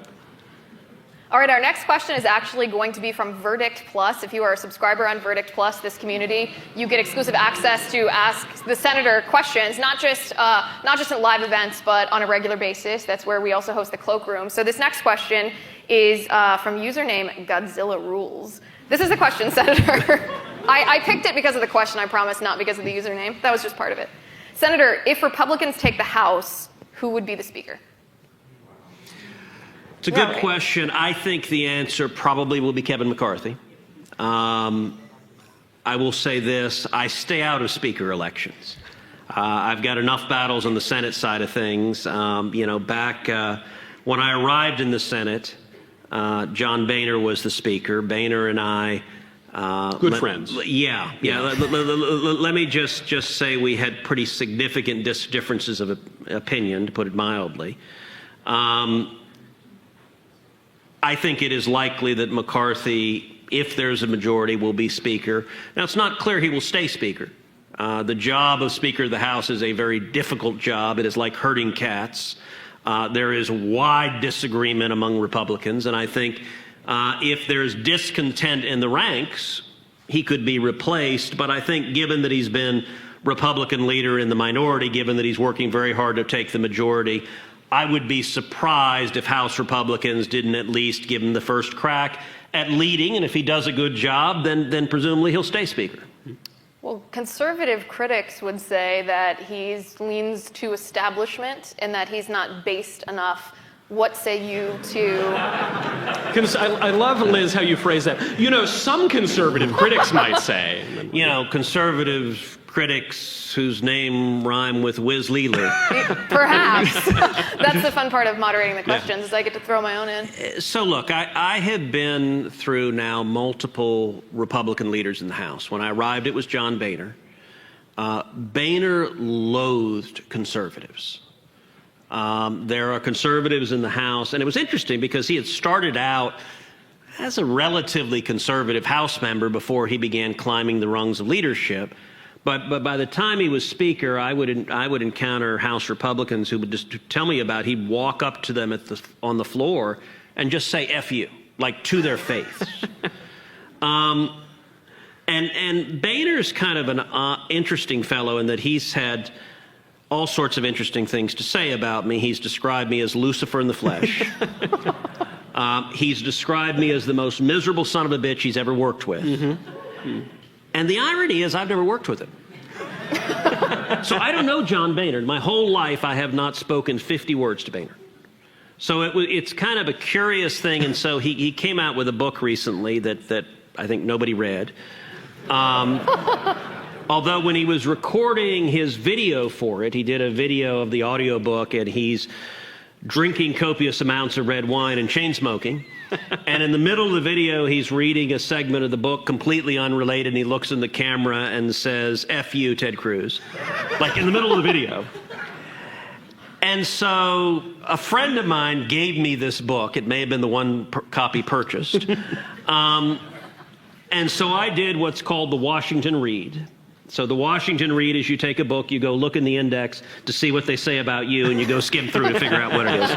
Speaker 1: All right, our next question is actually going to be from Verdict Plus. If you are a subscriber on Verdict Plus, this community, you get exclusive access to ask the senator questions, not just at live events, but on a regular basis. That's where we also host the cloakroom. So this next question is from username Godzilla Rules. This is the question, Senator. I picked it because of the question, I promise, not because of the username. That was just part of it. Senator, if Republicans take the House, who would be the Speaker?
Speaker 4: It's a good question. I think the answer probably will be Kevin McCarthy. I will say this. I stay out of Speaker elections. I've got enough battles on the Senate side of things. Back when I arrived in the Senate, John Boehner was the Speaker. Boehner and I...
Speaker 3: Good friends.
Speaker 4: Yeah. Let me just say we had pretty significant differences of opinion, to put it mildly. I think it is likely that McCarthy, if there's a majority, will be Speaker. Now, it's not clear he will stay Speaker. The job of Speaker of the House is a very difficult job. It is like herding cats. There is wide disagreement among Republicans, and I think if there's discontent in the ranks, he could be replaced. But I think given that he's been Republican leader in the minority, given that he's working very hard to take the majority, I would be surprised if House Republicans didn't at least give him the first crack at leading. And if he does a good job, then presumably he'll stay Speaker.
Speaker 1: Well, conservative critics would say that he leans to establishment and that he's not based enough. What say you to...
Speaker 3: I love, Liz, how you phrase that. You know, some conservative critics might say.
Speaker 5: You know, conservative critics whose name rhyme with Wiz Leeler.
Speaker 1: Perhaps. That's the fun part of moderating the questions, is I get to throw my own in.
Speaker 5: So look, I have been through now multiple Republican leaders in the House. When I arrived, it was John Boehner. Boehner loathed conservatives. There are conservatives in the House, and it was interesting because he had started out as a relatively conservative House member before he began climbing the rungs of leadership. But by the time he was Speaker, I would encounter House Republicans who would just tell me about, he'd walk up to them on the floor and just say F you, like to their face. And Boehner's kind of an interesting fellow in that he's had all sorts of interesting things to say about me. He's described me as Lucifer in the flesh. He's described me as the most miserable son of a bitch he's ever worked with. Mm-hmm. And the irony is I've never worked with him. So I don't know John Boehner. My whole life I have not spoken 50 words to Boehner. So it's kind of a curious thing. And so he came out with a book recently that I think nobody read. Although when he was recording his video for it, he did a video of the audiobook, and he's drinking copious amounts of red wine and chain smoking. And in the middle of the video, he's reading a segment of the book completely unrelated, and he looks in the camera and says, F you, Ted Cruz, like in the middle of the video. And so a friend of mine gave me this book. It may have been the one copy purchased. And so I did what's called the Washington Read. So the Washington Read is you take a book, you go look in the index to see what they say about you, and you go skim through to figure out what it is.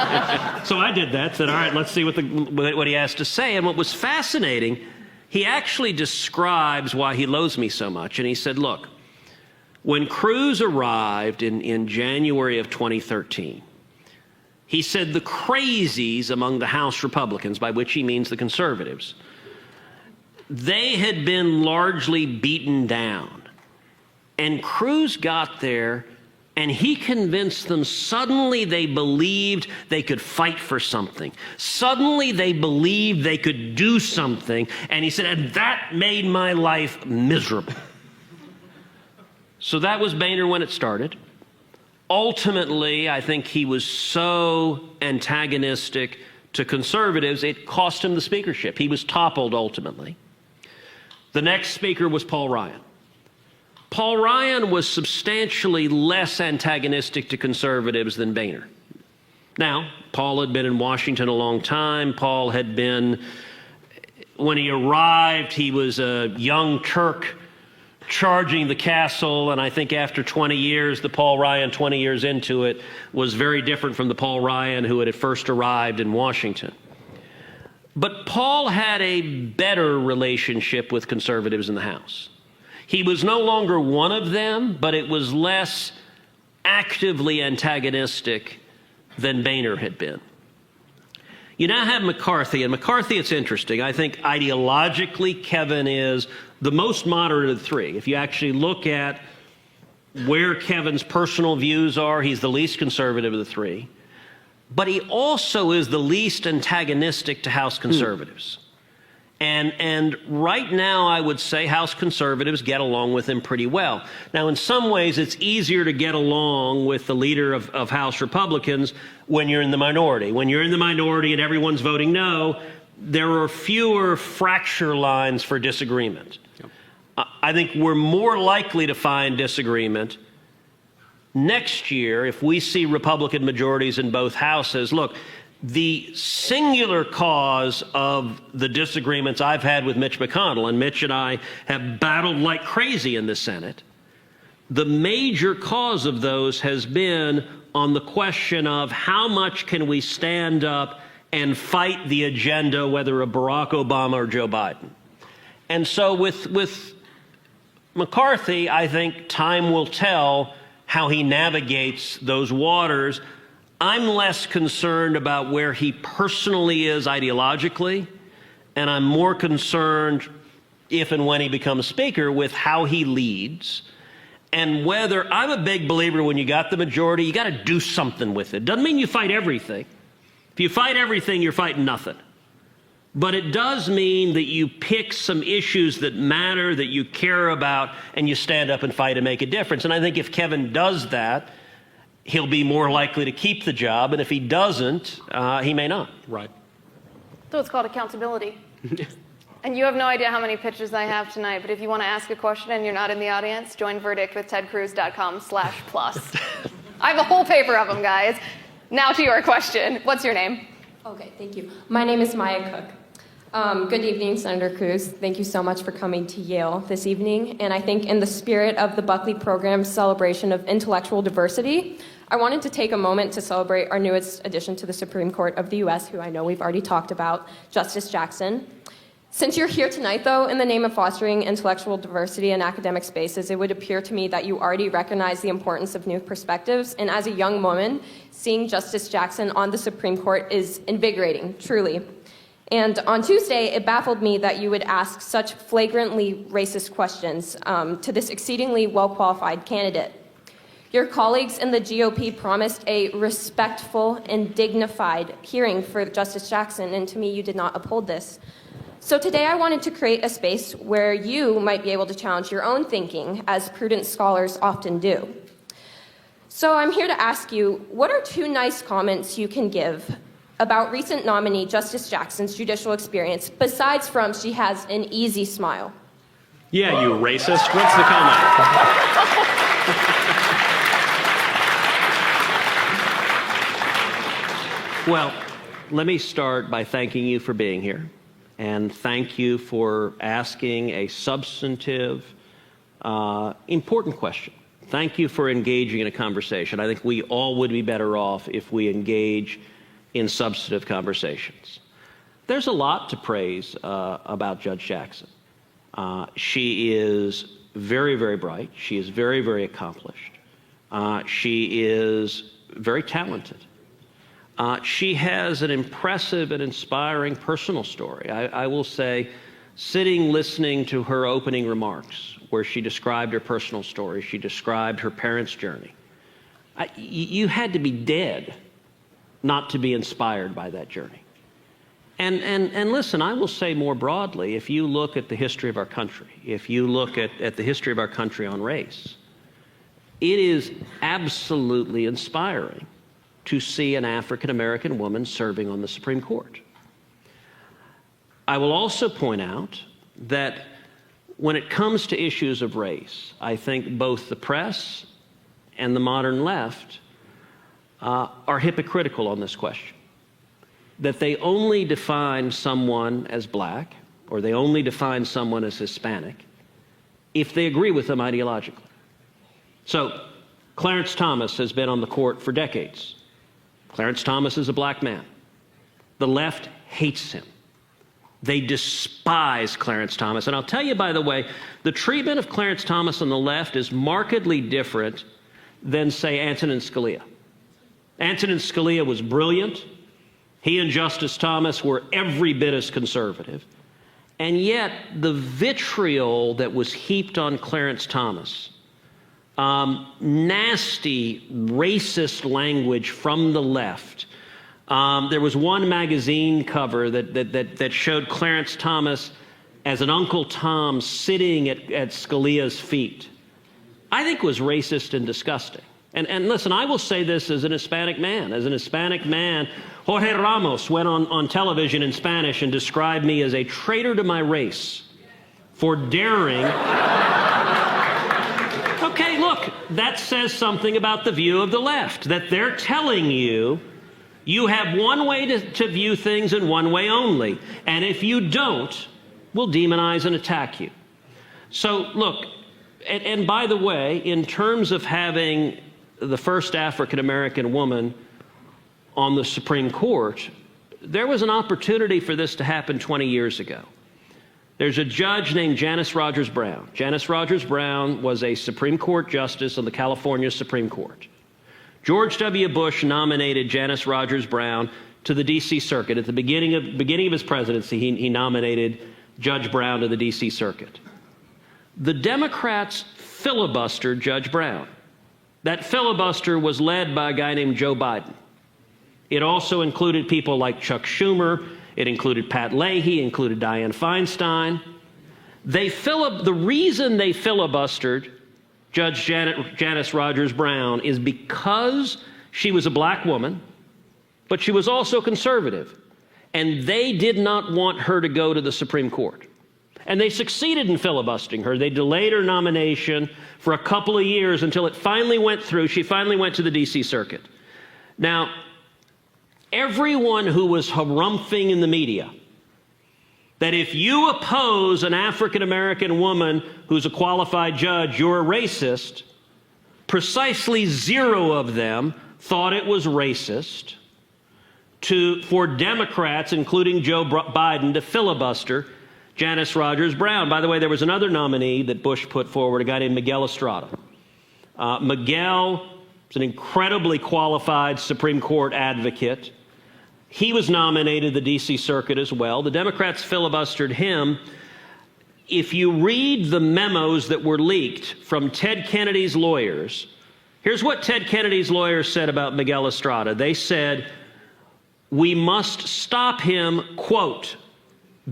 Speaker 5: So I did that, said, all right, let's see what he has to say. And what was fascinating, he actually describes why he loathes me so much. And he said, look, when Cruz arrived in January of 2013, he said the crazies among the House Republicans, by which he means the conservatives, they had been largely beaten down. And Cruz got there, and he convinced them suddenly they believed they could fight for something. Suddenly they believed they could do something. And he said, and that made my life miserable. So that was Boehner when it started. Ultimately, I think he was so antagonistic to conservatives, it cost him the speakership. He was toppled ultimately. The next speaker was Paul Ryan. Paul Ryan was substantially less antagonistic to conservatives than Boehner. Now, Paul had been in Washington a long time. Paul had been, when he arrived, he was a young Turk charging the castle, and I think after 20 years, the Paul Ryan 20 years into it was very different from the Paul Ryan who had at first arrived in Washington. But Paul had a better relationship with conservatives in the House. He was no longer one of them, but it was less actively antagonistic than Boehner had been. You now have McCarthy, and McCarthy, it's interesting. I think ideologically, Kevin is the most moderate of the three. If you actually look at where Kevin's personal views are, he's the least conservative of the three. But he also is the least antagonistic to House conservatives. And right now, I would say House conservatives get along with him pretty well. Now, in some ways, it's easier to get along with the leader of House Republicans when you're in the minority. When you're in the minority and everyone's voting no, there are fewer fracture lines for disagreement. Yep. I think we're more likely to find disagreement next year if we see Republican majorities in both houses. Look, the singular cause of the disagreements I've had with Mitch McConnell, and Mitch and I have battled like crazy in the Senate, the major cause of those has been on the question of how much can we stand up and fight the agenda, whether of Barack Obama or Joe Biden. And so with McCarthy, I think time will tell how he navigates those waters. I'm less concerned about where he personally is ideologically, and I'm more concerned if and when he becomes Speaker, with how he leads. And whether, I'm a big believer when you got the majority, you got to do something with it. Doesn't mean you fight everything. If you fight everything, you're fighting nothing. But it does mean that you pick some issues that matter, that you care about, and you stand up and fight and make a difference. And I think if Kevin does that, he'll be more likely to keep the job. And if he doesn't, he may not.
Speaker 2: Right.
Speaker 1: So it's called accountability. And you have no idea how many pitches I have tonight, but if you want to ask a question and you're not in the audience, join Verdict with tedcruz.com/plus. I have a whole paper of them, guys. Now to your question. What's your name?
Speaker 12: Okay, thank you. My name is Maya Cook. Good evening, Senator Cruz. Thank you so much for coming to Yale this evening. And I think in the spirit of the Buckley Program's celebration of intellectual diversity, I wanted to take a moment to celebrate our newest addition to the Supreme Court of the U.S., who I know we've already talked about, Justice Jackson. Since you're here tonight, though, in the name of fostering intellectual diversity in academic spaces, it would appear to me that you already recognize the importance of new perspectives. And as a young woman, seeing Justice Jackson on the Supreme Court is invigorating, truly. And on Tuesday, it baffled me that you would ask such flagrantly racist questions to this exceedingly well-qualified candidate. Your colleagues in the GOP promised a respectful and dignified hearing for Justice Jackson, and to me, you did not uphold this. So today I wanted to create a space where you might be able to challenge your own thinking, as prudent scholars often do. So I'm here to ask you, what are two nice comments you can give about recent nominee Justice Jackson's judicial experience, besides from she has an easy smile?
Speaker 5: Yeah, you racist. What's the comment? Well, let me start by thanking you for being here. And thank you for asking a substantive, important question. Thank you for engaging in a conversation. I think we all would be better off if we engage in substantive conversations. There's a lot to praise about Judge Jackson. She is very, very bright. She is very, very accomplished. She is very talented. She has an impressive and inspiring personal story. I will say, sitting listening to her opening remarks, where she described her personal story, she described her parents' journey, you had to be dead not to be inspired by that journey. And listen, I will say more broadly, if you look at the history of our country, if you look at the history of our country on race, it is absolutely inspiring to see an African-American woman serving on the Supreme Court. I will also point out that when it comes to issues of race, I think both the press and the modern left are hypocritical on this question. That they only define someone as black, or they only define someone as Hispanic, if they agree with them ideologically. So, Clarence Thomas has been on the court for decades. Clarence Thomas is a black man. The left hates him. They despise Clarence Thomas. And I'll tell you, by the way, the treatment of Clarence Thomas on the left is markedly different than, say, Antonin Scalia. Antonin Scalia was brilliant. He and Justice Thomas were every bit as conservative. And yet, the vitriol that was heaped on Clarence Thomas, nasty, racist language from the left. There was one magazine cover that showed Clarence Thomas as an Uncle Tom sitting at Scalia's feet. I think was racist and disgusting. And listen, I will say this as an Hispanic man. As an Hispanic man, Jorge Ramos went on television in Spanish and described me as a traitor to my race for daring. Okay, look, that says something about the view of the left, that they're telling you you have one way to view things and one way only. And if you don't, we'll demonize and attack you. So, look, and by the way, in terms of having the first African-American woman on the Supreme Court, there was an opportunity for this to happen 20 years ago. There's a judge named Janice Rogers Brown. Janice Rogers Brown was a Supreme Court justice on the California Supreme Court. George W. Bush nominated Janice Rogers Brown to the D.C. Circuit. At the beginning of his presidency, he nominated Judge Brown to the D.C. Circuit. The Democrats filibustered Judge Brown. That filibuster was led by a guy named Joe Biden. It also included people like Chuck Schumer. It included Pat Leahy, included Dianne Feinstein. The reason they filibustered Judge Janice Rogers Brown is because she was a black woman, but she was also conservative. And they did not want her to go to the Supreme Court. And they succeeded in filibustering her. They delayed her nomination for a couple of years until it finally went through. She finally went to the D.C. Circuit. Now, everyone who was harumphing in the media that if you oppose an African-American woman who's a qualified judge, you're a racist, precisely 0 of them thought it was racist for Democrats, including Joe Biden, to filibuster Janice Rogers Brown. By the way, there was another nominee that Bush put forward, a guy named Miguel Estrada. Miguel is an incredibly qualified Supreme Court advocate. He was nominated to the D.C. Circuit as well. The Democrats filibustered him. If you read the memos that were leaked from Ted Kennedy's lawyers, here's what Ted Kennedy's lawyers said about Miguel Estrada. They said, we must stop him, quote,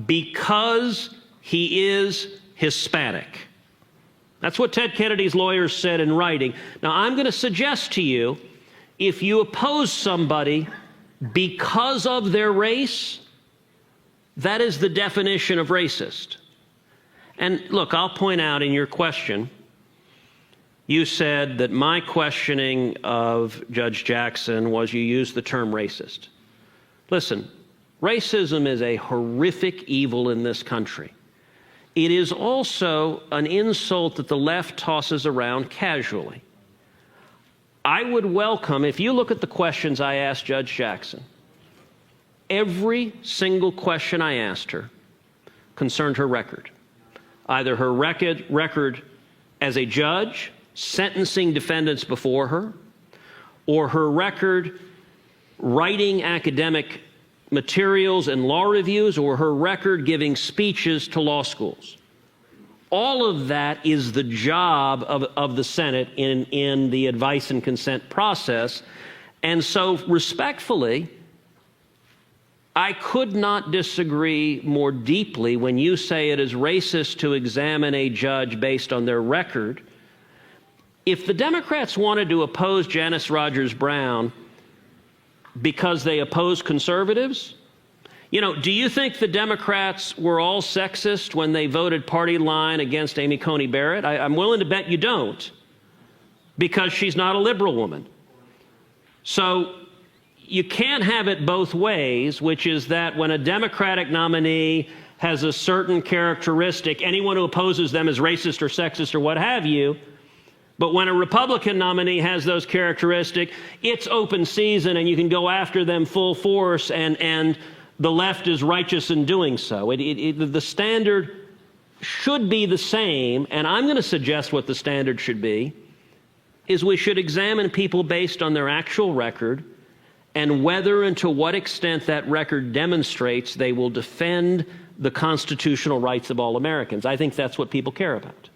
Speaker 5: because he is Hispanic. That's what Ted Kennedy's lawyers said in writing. Now, I'm going to suggest to you, if you oppose somebody because of their race, that is the definition of racist. And look, I'll point out in your question, you said that my questioning of Judge Jackson was you used the term racist. Listen, racism is a horrific evil in this country. It is also an insult that the left tosses around casually. I would welcome, if you look at the questions I asked Judge Jackson, every single question I asked her concerned her record. Either her record as a judge, sentencing defendants before her, or her record writing academic materials and law reviews, or her record giving speeches to law schools. All of that is the job of the Senate in the advice and consent process. And so, respectfully, I could not disagree more deeply when you say it is racist to examine a judge based on their record. If the Democrats wanted to oppose Janice Rogers Brown because they oppose conservatives, you know, do you think the Democrats were all sexist when they voted party line against Amy Coney Barrett? I'm willing to bet you don't, because she's not a liberal woman. So you can't have it both ways, which is that when a Democratic nominee has a certain characteristic, anyone who opposes them is racist or sexist or what have you. But when a Republican nominee has those characteristics, it's open season and you can go after them full force, and the left is righteous in doing so. The standard should be the same, and I'm going to suggest what the standard should be, is we should examine people based on their actual record and whether and to what extent that record demonstrates they will defend the constitutional rights of all Americans. I think that's what people care about.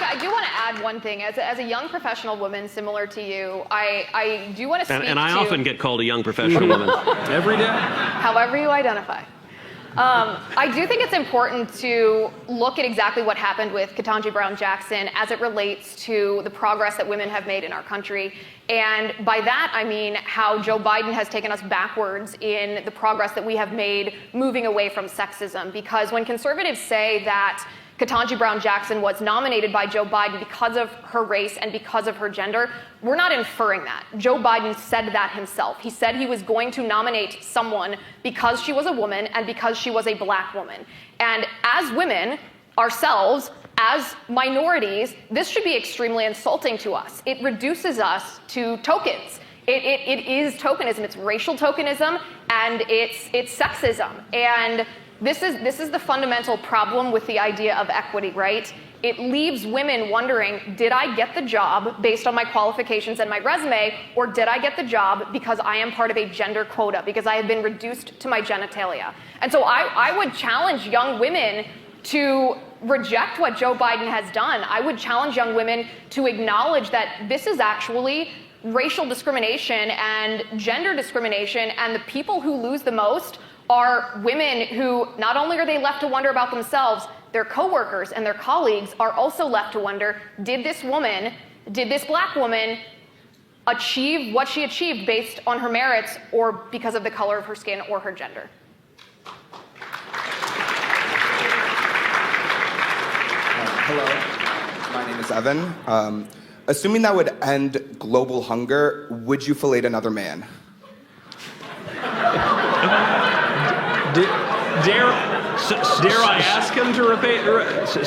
Speaker 1: I do want to add one thing. As a young professional woman similar to you, I do want to speak
Speaker 5: and I often get called a young professional woman.
Speaker 3: Every day.
Speaker 1: However you identify. I do think it's important to look at exactly what happened with Ketanji Brown Jackson as it relates to the progress that women have made in our country. And by that, I mean how Joe Biden has taken us backwards in the progress that we have made moving away from sexism. Because when conservatives say that Ketanji Brown Jackson was nominated by Joe Biden because of her race and because of her gender, we're not inferring that. Joe Biden said that himself. He said he was going to nominate someone because she was a woman and because she was a black woman. And as women, ourselves, as minorities, this should be extremely insulting to us. It reduces us to tokens. It is tokenism. It's racial tokenism, and it's sexism. And this is the fundamental problem with the idea of equity, right? it leaves women wondering, did I get the job based on my qualifications and my resume, or did I get the job because I am part of a gender quota, because I have been reduced to my genitalia? And so I would challenge young women to reject what Joe Biden has done. I would challenge young women to acknowledge that this is actually racial discrimination and gender discrimination, and the people who lose the most are women who not only are they left to wonder about themselves, their coworkers and their colleagues are also left to wonder, did this black woman achieve what she achieved based on her merits or because of the color of her skin or her gender?
Speaker 13: Hello, my name is Evan. Assuming that would end global hunger, would you fillet another man?
Speaker 3: Dare I ask him to repeat?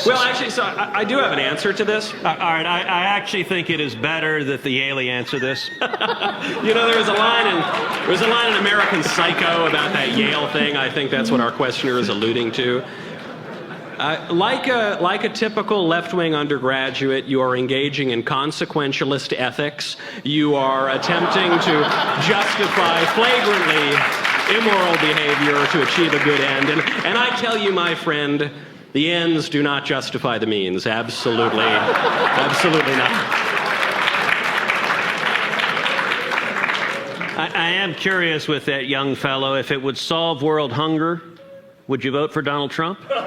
Speaker 3: Well, actually, so I do have an answer to this.
Speaker 5: All right, I actually think it is better that the Yale answer this.
Speaker 3: You know, there was a line in American Psycho about that Yale thing. I think that's what our questioner is alluding to. Like a typical left-wing undergraduate, you are engaging in consequentialist ethics. You are attempting to justify flagrantly immoral behavior to achieve a good end. And I tell you, my friend, the ends do not justify the means. Absolutely. Absolutely not.
Speaker 5: I am curious with that young fellow, if it would solve world hunger, would you vote for Donald Trump?
Speaker 12: All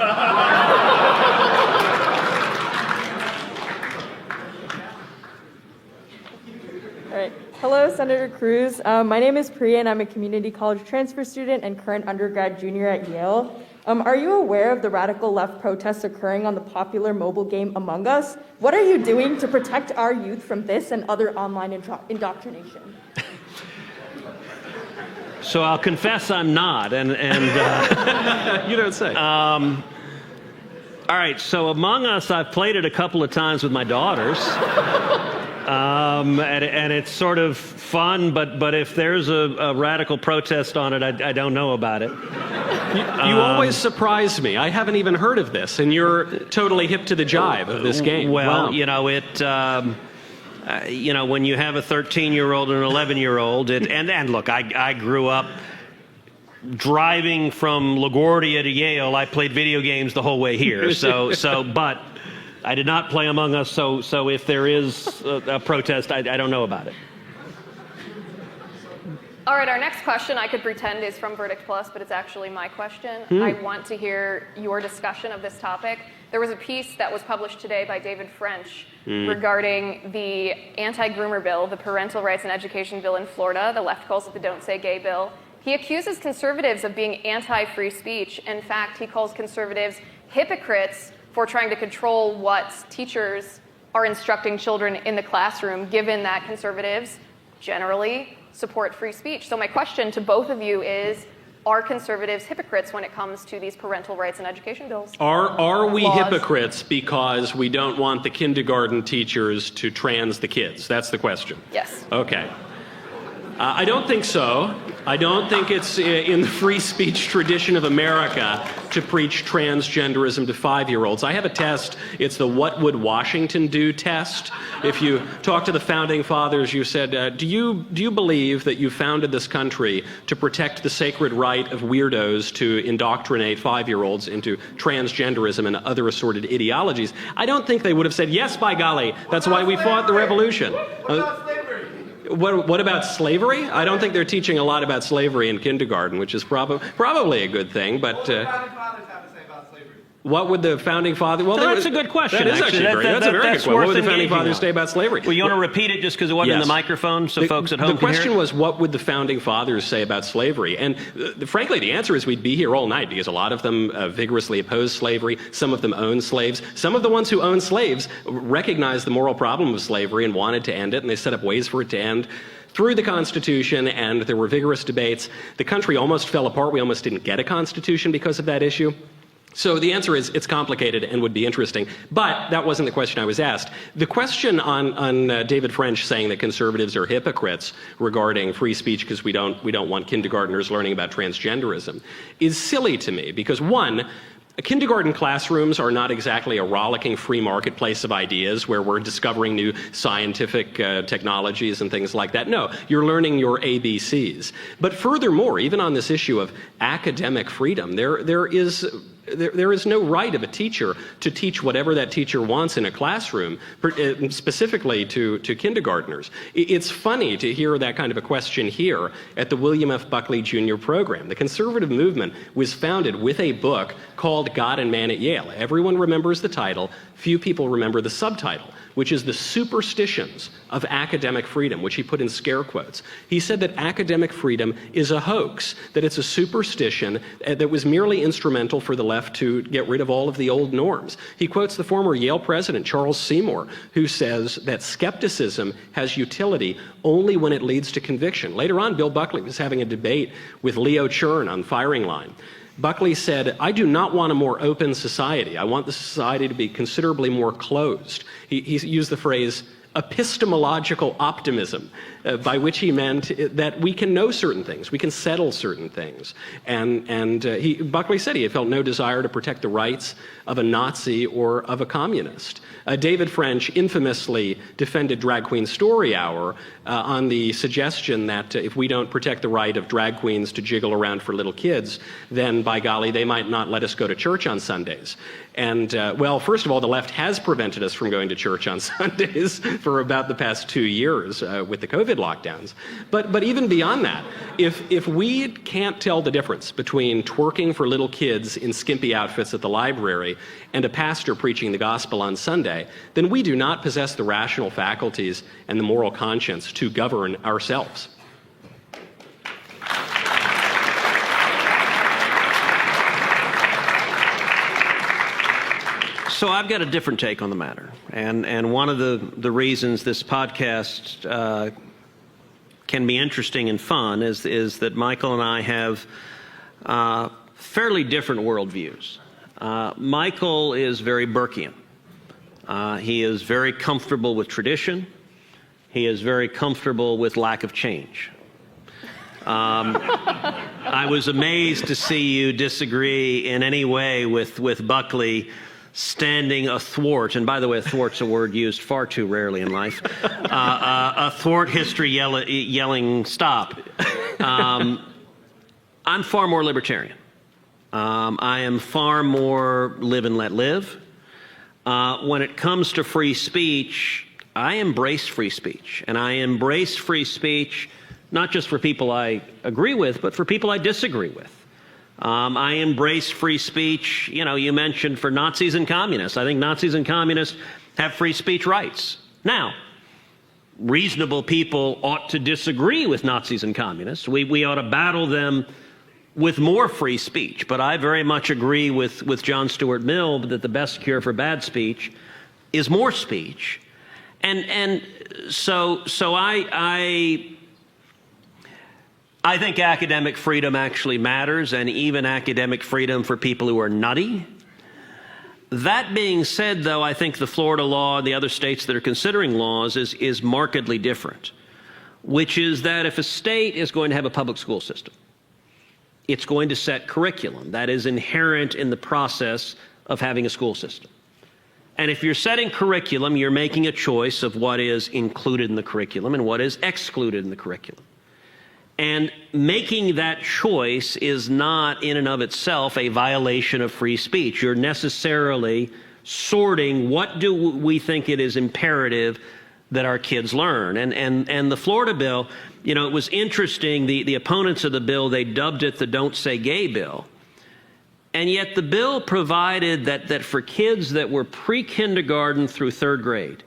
Speaker 12: right. Hello, Senator Cruz. My name is Priya, and I'm a community college transfer student and current undergrad junior at Yale. Are you aware of the radical left protests occurring on the popular mobile game Among Us? What are you doing to protect our youth from this and other online indoctrination?
Speaker 5: So I'll confess I'm not, and
Speaker 3: you don't say.
Speaker 5: All right, so Among Us, I've played it a couple of times with my daughters. And it's sort of fun, but if there's a radical protest on it, I don't know about it.
Speaker 3: You always surprise me. I haven't even heard of this, and you're totally hip to the jive of this game.
Speaker 5: Well,
Speaker 3: wow.
Speaker 5: you know, when you have a 13-year-old and an 11-year-old, and look, I grew up driving from LaGuardia to Yale. I played video games the whole way here, but I did not play Among Us, so if there is a protest, I don't know about it.
Speaker 1: All right, our next question, I could pretend, is from Verdict Plus, but it's actually my question. I want to hear your discussion of this topic. There was a piece that was published today by David French regarding the anti-groomer bill, the parental rights and education bill in Florida. The left calls it the Don't Say Gay bill. He accuses conservatives of being anti-free speech. In fact, he calls conservatives hypocrites for trying to control what teachers are instructing children in the classroom, given that conservatives generally support free speech. So my question to both of you is, are conservatives hypocrites when it comes to these parental rights and education bills?
Speaker 3: Are we hypocrites because we don't want the kindergarten teachers to trans the kids? That's the question.
Speaker 1: Yes.
Speaker 3: Okay. I don't think so. I don't think it's in the free speech tradition of America to preach transgenderism to 5-year-olds. I have a test. It's the What Would Washington Do test. If you talk to the founding fathers, you said, do you believe that you founded this country to protect the sacred right of weirdos to indoctrinate 5-year-olds into transgenderism and other assorted ideologies? I don't think they would have said, yes, by golly, that's why we fought the revolution. What about slavery? I don't think they're teaching a lot about slavery in kindergarten, which is probably a good thing, but... What would the founding fathers... Well,
Speaker 5: that's a good question.
Speaker 3: That is actually that's a very good question. What would the founding fathers say about slavery?
Speaker 5: Well, you want to repeat it just because it wasn't in the microphone so folks at home can hear it?
Speaker 3: The question was, what would the founding fathers say about slavery? And frankly, the answer is we'd be here all night because a lot of them vigorously oppose slavery. Some of them own slaves. Some of the ones who own slaves recognized the moral problem of slavery and wanted to end it, and they set up ways for it to end through the Constitution, and there were vigorous debates. The country almost fell apart. We almost didn't get a Constitution because of that issue. So the answer is it's complicated and would be interesting, but that wasn't the question I was asked. The question on David French saying that conservatives are hypocrites regarding free speech because we don't want kindergartners learning about transgenderism is silly to me because, one,
Speaker 2: Kindergarten classrooms are not exactly a rollicking free marketplace of ideas where we're discovering new scientific technologies and things like that. No, you're learning your ABCs. But furthermore, even on this issue of academic freedom, there is no right of a teacher to teach whatever that teacher wants in a classroom, specifically to kindergartners. It's funny to hear that kind of a question here at the William F. Buckley Jr. program. The conservative movement was founded with a book called God and Man at Yale. Everyone remembers the title. Few people remember the subtitle, which is The Superstitions of Academic Freedom, which he put in scare quotes. He said that academic freedom is a hoax, that it's a superstition that was merely instrumental for the left to get rid of all of the old norms. He quotes the former Yale president, Charles Seymour, who says that skepticism has utility only when it leads to conviction. Later on, Bill Buckley was having a debate with Leo Chern on firing line. Buckley said, "I do not want a more open society. I want the society to be considerably more closed." He used the phrase epistemological optimism, by which he meant that we can know certain things, we can settle certain things. And Buckley said he felt no desire to protect the rights of a Nazi or of a communist. David French infamously defended Drag Queen Story Hour on the suggestion that if we don't protect the right of drag queens to jiggle around for little kids, then by golly, they might not let us go to church on Sundays. And well, first of all, the left has prevented us from going to church on Sundays for about the past 2 years with the COVID lockdowns. But even beyond that, if we can't tell the difference between twerking for little kids in skimpy outfits at the library and a pastor preaching the gospel on Sunday, then we do not possess the rational faculties and the moral conscience to govern ourselves.
Speaker 5: So I've got a different take on the matter. And one of the reasons this podcast can be interesting and fun is that Michael and I have fairly different worldviews. Michael is very Burkean. He is very comfortable with tradition. He is very comfortable with lack of change. I was amazed to see you disagree in any way with Buckley standing athwart, and by the way, athwart's a word used far too rarely in life, athwart history yelling stop. I'm far more libertarian. I am far more live and let live. When it comes to free speech, I embrace free speech, and I embrace free speech not just for people I agree with, but for people I disagree with. I embrace free speech, you mentioned for Nazis and communists. I think Nazis and communists have free speech rights. Now, reasonable people ought to disagree with Nazis and communists. We ought to battle them with more free speech. But I very much agree with John Stuart Mill that the best cure for bad speech is more speech. And so I think academic freedom actually matters, and even academic freedom for people who are nutty. That being said, though, I think the Florida law and the other states that are considering laws is markedly different, which is that if a state is going to have a public school system, it's going to set curriculum. That is inherent in the process of having a school system. And if you're setting curriculum, you're making a choice of what is included in the curriculum and what is excluded in the curriculum. And making that choice is not in and of itself a violation of free speech. You're necessarily sorting what do we think it is imperative that our kids learn. And the Florida bill, it was interesting, the opponents of the bill, they dubbed it the Don't Say Gay bill. And yet the bill provided that for kids that were pre-kindergarten through third grade,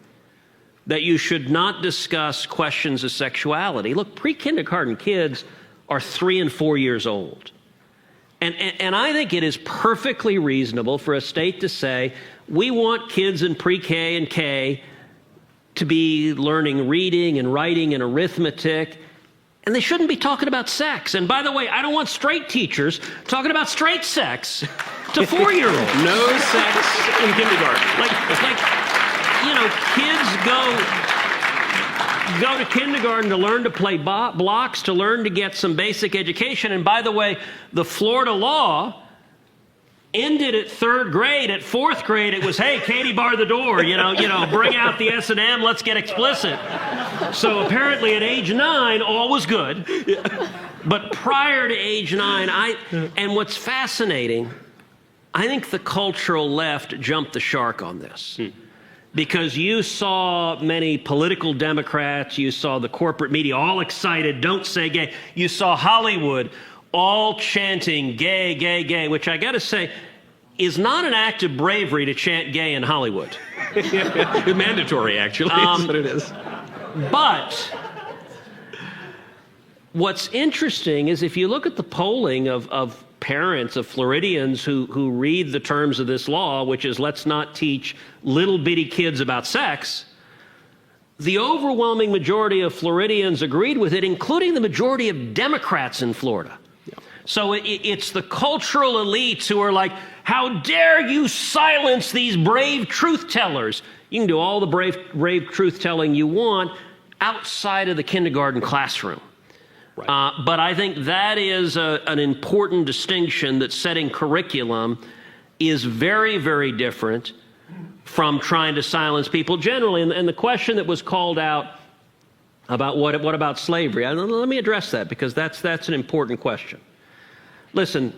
Speaker 5: that you should not discuss questions of sexuality. Look, pre-kindergarten kids are 3 and 4 years old. And I think it is perfectly reasonable for a state to say, we want kids in pre-K and K to be learning reading and writing and arithmetic, and they shouldn't be talking about sex. And by the way, I don't want straight teachers talking about straight sex to 4-year-olds.
Speaker 2: No sex in kindergarten.
Speaker 5: Kids go to kindergarten to learn to play blocks, to learn to get some basic education. And by the way, the Florida law ended at 3rd grade. At 4th grade, it was, hey, Katie, bar the door, bring out the S&M, let's get explicit. So apparently at age 9, all was good. But prior to age 9, and what's fascinating, I think the cultural left jumped the shark on this. Because you saw many political Democrats, you saw the corporate media all excited, don't say gay. You saw Hollywood all chanting gay, gay, gay, which I got to say is not an act of bravery to chant gay in Hollywood.
Speaker 3: It's mandatory, actually. That's what it is.
Speaker 5: But what's interesting is if you look at the polling of parents, of Floridians who read the terms of this law, which is let's not teach little bitty kids about sex, the overwhelming majority of Floridians agreed with it, including the majority of Democrats in Florida. So it's the cultural elites who are like, how dare you silence these brave truth tellers? You can do all the brave truth telling you want outside of the kindergarten classroom. Right. But I think that is an important distinction, that setting curriculum is very, very different from trying to silence people generally. And the question that was called out about what about slavery, let me address that, because that's an important question. Listen,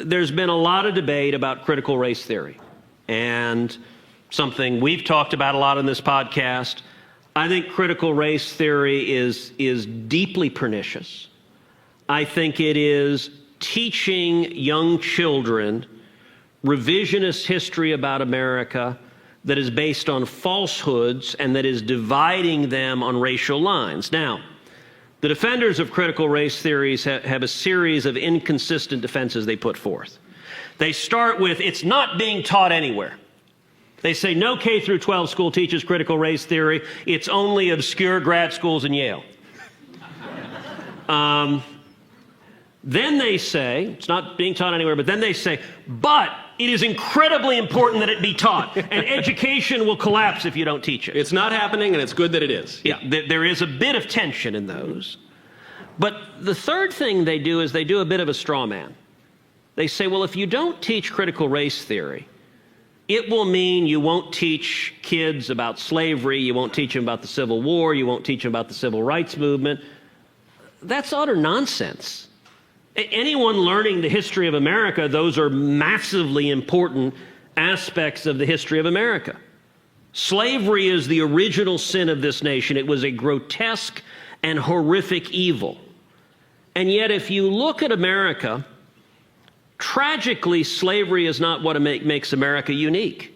Speaker 5: there's been a lot of debate about critical race theory, and something we've talked about a lot in this podcast. I think critical race theory is deeply pernicious. I think it is teaching young children revisionist history about America that is based on falsehoods and that is dividing them on racial lines. Now, the defenders of critical race theories have a series of inconsistent defenses they put forth. They start with, it's not being taught anywhere. They say no K through 12 school teaches critical race theory. It's only obscure grad schools in Yale. Then they say, it's not being taught anywhere, but then they say, but it is incredibly important that it be taught, and education will collapse if you don't teach it.
Speaker 3: It's not happening, and it's good that it is. Yeah.
Speaker 5: There is a bit of tension in those. But the third thing they do is they do a bit of a straw man. They say, well, if you don't teach critical race theory, it will mean you won't teach kids about slavery, you won't teach them about the Civil War, you won't teach them about the Civil Rights Movement. That's utter nonsense. Anyone learning the history of America, those are massively important aspects of the history of America. Slavery is the original sin of this nation. It was a grotesque and horrific evil. And yet, if you look at America, tragically, slavery is not what makes America unique.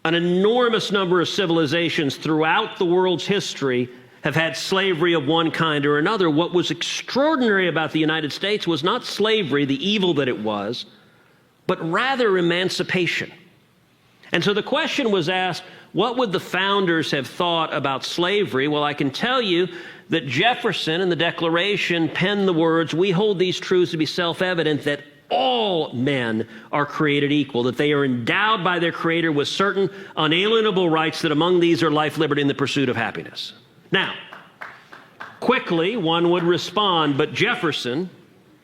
Speaker 5: An enormous number of civilizations throughout the world's history have had slavery of one kind or another. What was extraordinary about the United States was not slavery, the evil that it was, but rather emancipation. And so the question was asked, what would the founders have thought about slavery? Well, I can tell you that Jefferson in the Declaration penned the words, we hold these truths to be self-evident, that all men are created equal, that they are endowed by their Creator with certain unalienable rights, that among these are life, liberty, and the pursuit of happiness. Now, quickly, one would respond, but Jefferson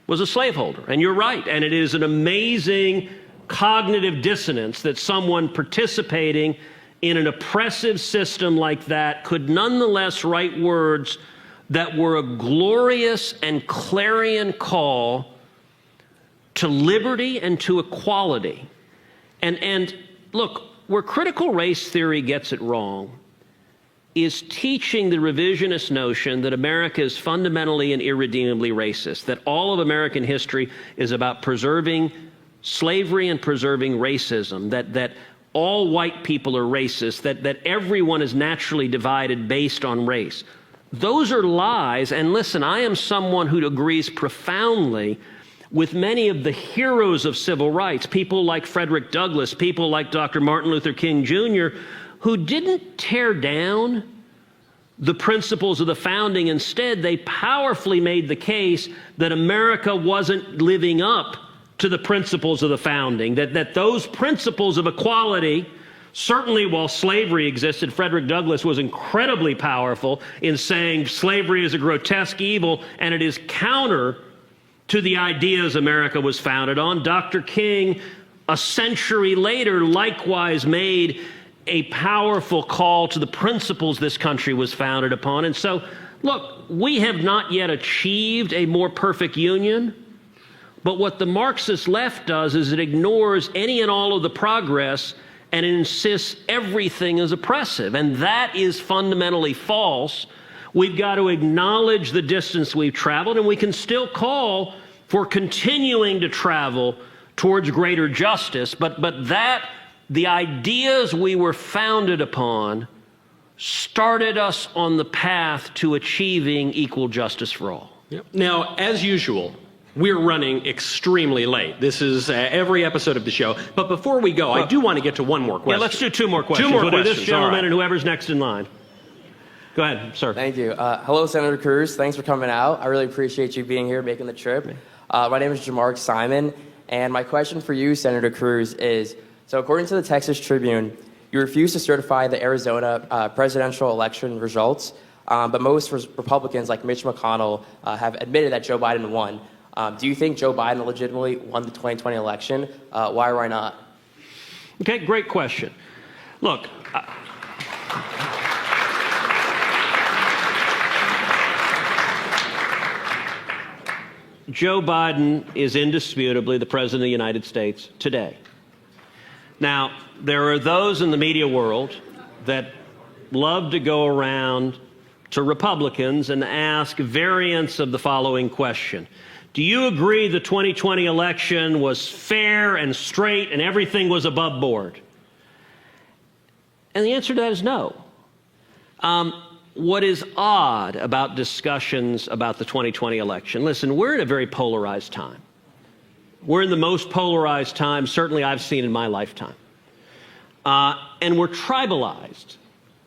Speaker 5: was a slaveholder, and you're right, and it is an amazing cognitive dissonance that someone participating in an oppressive system like that could nonetheless write words that were a glorious and clarion call to liberty and to equality. And look, where critical race theory gets it wrong is teaching the revisionist notion that America is fundamentally and irredeemably racist, that all of American history is about preserving slavery and preserving racism, that all white people are racist, that everyone is naturally divided based on race. Those are lies, and listen, I am someone who agrees profoundly with many of the heroes of civil rights, people like Frederick Douglass, people like Dr. Martin Luther King Jr., who didn't tear down the principles of the founding. Instead, they powerfully made the case that America wasn't living up to the principles of the founding, that those principles of equality, certainly while slavery existed, Frederick Douglass was incredibly powerful in saying slavery is a grotesque evil and it is counter to the ideas America was founded on. Dr. King, a century later, likewise made a powerful call to the principles this country was founded upon. And so, look, we have not yet achieved a more perfect union, but what the Marxist left does is it ignores any and all of the progress and it insists everything is oppressive. And that is fundamentally false. We've got to acknowledge the distance we've traveled, and we can still call for continuing to travel towards greater justice, but that the ideas we were founded upon started us on the path to achieving equal justice for all.
Speaker 2: Yep. Now, as usual, we're running extremely late. This is every episode of the show. But before we go, I do want to get to one more question.
Speaker 5: Yeah, let's do two more questions.
Speaker 2: Two more
Speaker 5: questions.
Speaker 2: questions.
Speaker 5: This gentleman
Speaker 2: right.
Speaker 5: and whoever's next in line. Go ahead, sir.
Speaker 14: Thank you. Hello, Senator Cruz. Thanks for coming out. I really appreciate you being here, making the trip. My name is Jamark Simon, and my question for you, Senator Cruz, is, so according to the Texas Tribune, you refused to certify the Arizona presidential election results, but most Republicans, like Mitch McConnell, have admitted that Joe Biden won. Do you think Joe Biden legitimately won the 2020 election? Why or why not?
Speaker 5: Okay, great question. Look, Joe Biden is indisputably the President of the United States today. Now, there are those in the media world that love to go around to Republicans and ask variants of the following question. Do you agree the 2020 election was fair and straight and everything was above board? And the answer to that is no. What is odd about discussions about the 2020 election, listen, we're in a very polarized time. We're in the most polarized time certainly I've seen in my lifetime. And we're tribalized.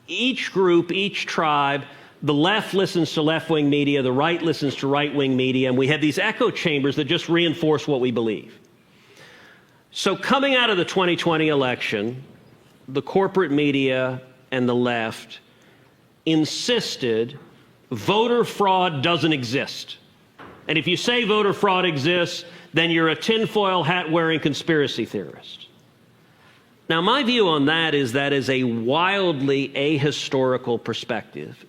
Speaker 5: Each group, each tribe, the left listens to left-wing media, the right listens to right-wing media, and we have these echo chambers that just reinforce what we believe. So coming out of the 2020 election, the corporate media and the left insisted voter fraud doesn't exist. And if you say voter fraud exists, then you're a tinfoil hat-wearing conspiracy theorist. Now, my view on that is a wildly ahistorical perspective.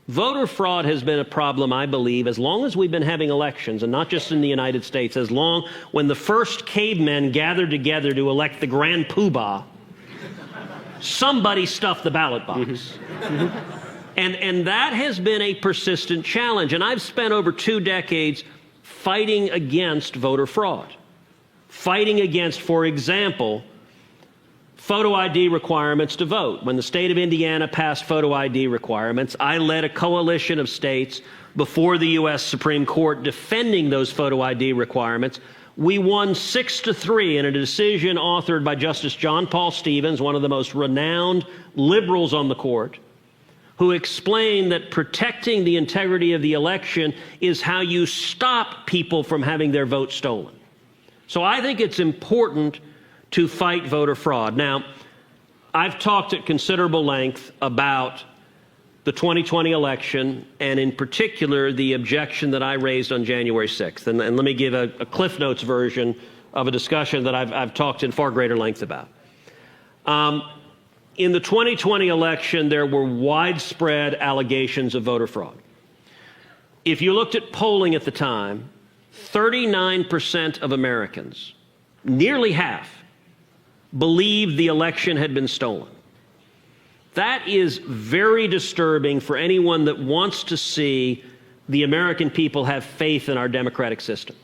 Speaker 5: Voter fraud has been a problem, I believe, as long as we've been having elections, and not just in the United States, as long when the first cavemen gathered together to elect the Grand Poobah, somebody stuffed the ballot box. And that has been a persistent challenge. And I've spent over 2 decades fighting against voter fraud. Fighting against, for example, photo ID requirements to vote. When the state of Indiana passed photo ID requirements, I led a coalition of states before the U.S. Supreme Court defending those photo ID requirements. We won 6-3 in a decision authored by Justice John Paul Stevens, one of the most renowned liberals on the court, who explained that protecting the integrity of the election is how you stop people from having their vote stolen. So I think it's important to fight voter fraud. Now, I've talked at considerable length about the 2020 election, and in particular, the objection that I raised on January 6th. And let me give a Cliff Notes version of a discussion that I've talked in far greater length about. In the 2020 election, there were widespread allegations of voter fraud. If you looked at polling at the time, 39% of Americans, nearly half, believed the election had been stolen. That is very disturbing for anyone that wants to see the American people have faith in our democratic system.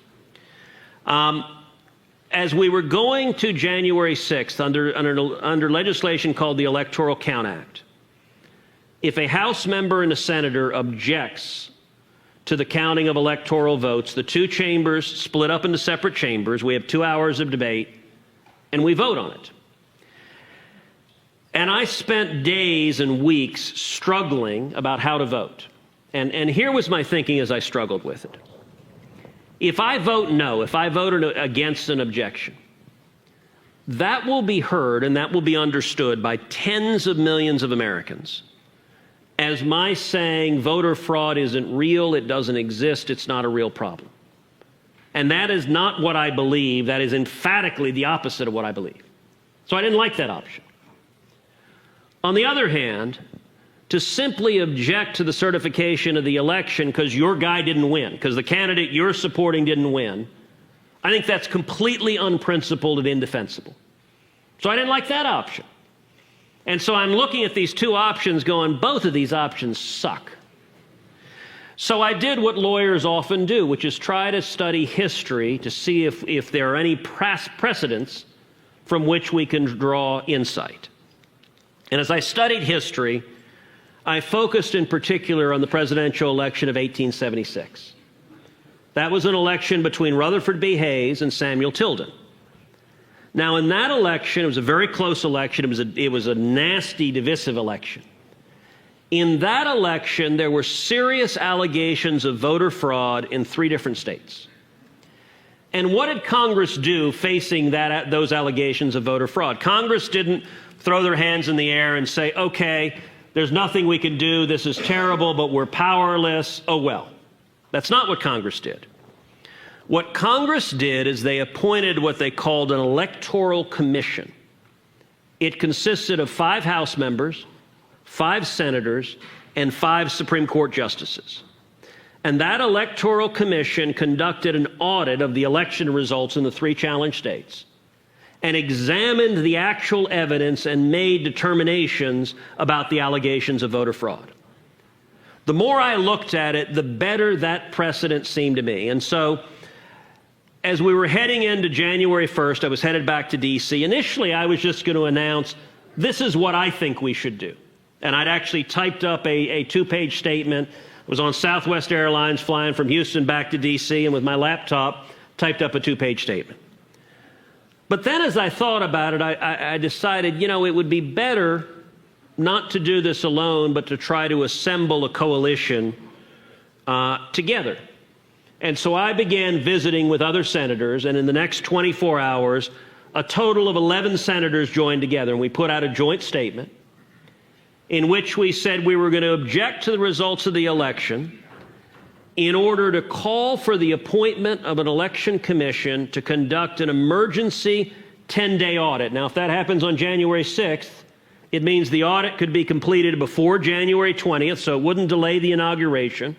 Speaker 5: As we were going to January 6th under legislation called the Electoral Count Act, if a House member and a senator objects to the counting of electoral votes, the 2 chambers split up into separate chambers. We have 2 hours of debate, and we vote on it. And I spent days and weeks struggling about how to vote. And here was my thinking as I struggled with it. If I vote no, if I vote against an objection, that will be heard and that will be understood by tens of millions of Americans as my saying voter fraud isn't real, it doesn't exist, it's not a real problem. And that is not what I believe. That is emphatically the opposite of what I believe. So I didn't like that option. On the other hand, to simply object to the certification of the election because your guy didn't win, because the candidate you're supporting didn't win, I think that's completely unprincipled and indefensible. So I didn't like that option. And so I'm looking at these two options going, both of these options suck. So I did what lawyers often do, which is try to study history to see if there are any precedents from which we can draw insight. And as I studied history, I focused in particular on the presidential election of 1876. That was an election between Rutherford B. Hayes and Samuel Tilden. Now, in that election, it was a very close election. It was a nasty, divisive election. In that election, there were serious allegations of voter fraud in 3 different states. And what did Congress do facing those allegations of voter fraud? Congress didn't throw their hands in the air and say, okay, there's nothing we can do, this is terrible, but we're powerless, oh well. That's not what Congress did. What Congress did is they appointed what they called an electoral commission. It consisted of 5 House members, 5 senators, and 5 Supreme Court justices. And that electoral commission conducted an audit of the election results in the 3 challenged states and examined the actual evidence and made determinations about the allegations of voter fraud. The more I looked at it, the better that precedent seemed to me. And so, as we were heading into January 1st, I was headed back to D.C. Initially, I was just going to announce, this is what I think we should do. And I'd actually typed up a 2-page statement. I was on Southwest Airlines flying from Houston back to D.C., and with my laptop, typed up a 2-page statement. But then as I thought about it, I decided, it would be better not to do this alone, but to try to assemble a coalition together. And so I began visiting with other senators, and in the next 24 hours, a total of 11 senators joined together, and we put out a joint statement in which we said we were going to object to the results of the election in order to call for the appointment of an election commission to conduct an emergency 10-day audit. Now, if that happens on January 6th, it means the audit could be completed before January 20th, so it wouldn't delay the inauguration,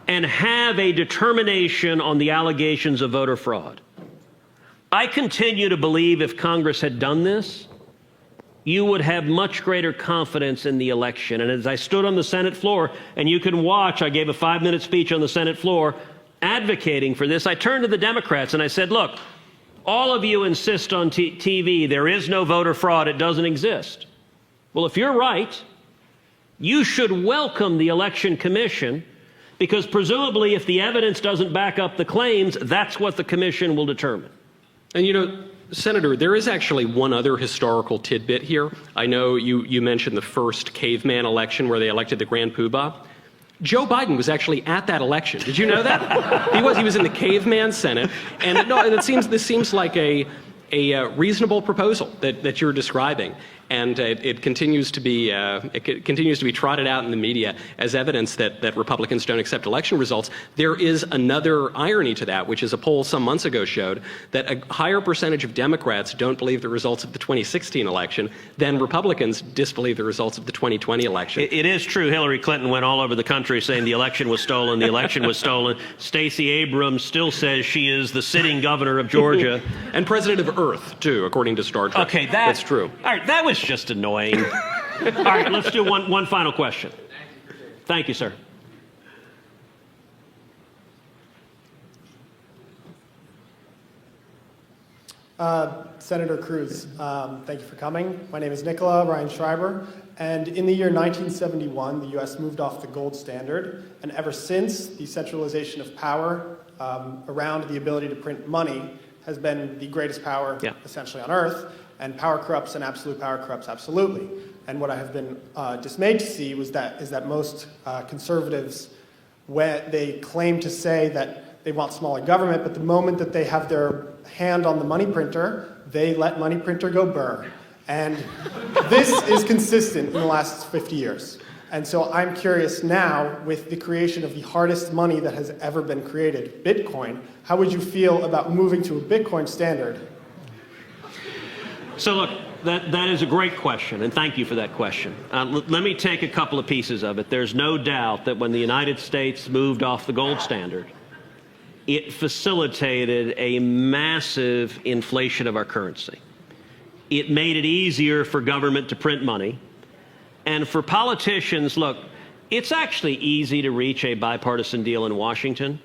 Speaker 5: and have a determination on the allegations of voter fraud. I continue to believe if Congress had done this, you would have much greater confidence in the election. And as I stood on the Senate floor, and you can watch, I gave a 5-minute speech on the Senate floor advocating for this, I turned to the Democrats and I said, look, all of you insist on TV, there is no voter fraud, it doesn't exist. Well, if you're right, you should welcome the Election Commission, because presumably if the evidence doesn't back up the claims, that's what the commission will determine.
Speaker 2: And Senator, there is actually one other historical tidbit here. I know you mentioned the first caveman election where they elected the Grand Poobah. Joe Biden was actually at that election. Did you know that? He was in the caveman Senate. And this seems like a reasonable proposal that you're describing. And it continues to be trotted out in the media as evidence that Republicans don't accept election results. There is another irony to that, which is a poll some months ago showed that a higher percentage of Democrats don't believe the results of the 2016 election than Republicans disbelieve the results of the 2020 election.
Speaker 5: It is true Hillary Clinton went all over the country saying the election was stolen, the election was stolen. Stacey Abrams still says she is the sitting governor of Georgia.
Speaker 2: And president of Earth, too, according to Star Trek.
Speaker 5: Okay,
Speaker 2: that's true.
Speaker 5: All right, that was just annoying. All right, let's do one final question. Thank you, sir.
Speaker 15: Senator Cruz, thank you for coming. My name is Nicola Ryan Schreiber, and in the year 1971, the U.S. moved off the gold standard, and ever since, the centralization of power around the ability to print money has been the greatest power essentially on earth, and power corrupts and absolute power corrupts absolutely. And what I have been dismayed to see is that most conservatives, when they claim to say that they want smaller government, but the moment that they have their hand on the money printer, they let money printer go burr. And this is consistent in the last 50 years. And so I'm curious now, with the creation of the hardest money that has ever been created, Bitcoin, how would you feel about moving to a Bitcoin standard?
Speaker 5: So look, that is a great question, and thank you for that question. Let me take a couple of pieces of it. There's no doubt that when the United States moved off the gold standard, it facilitated a massive inflation of our currency. It made it easier for government to print money. And for politicians, look, it's actually easy to reach a bipartisan deal in Washington.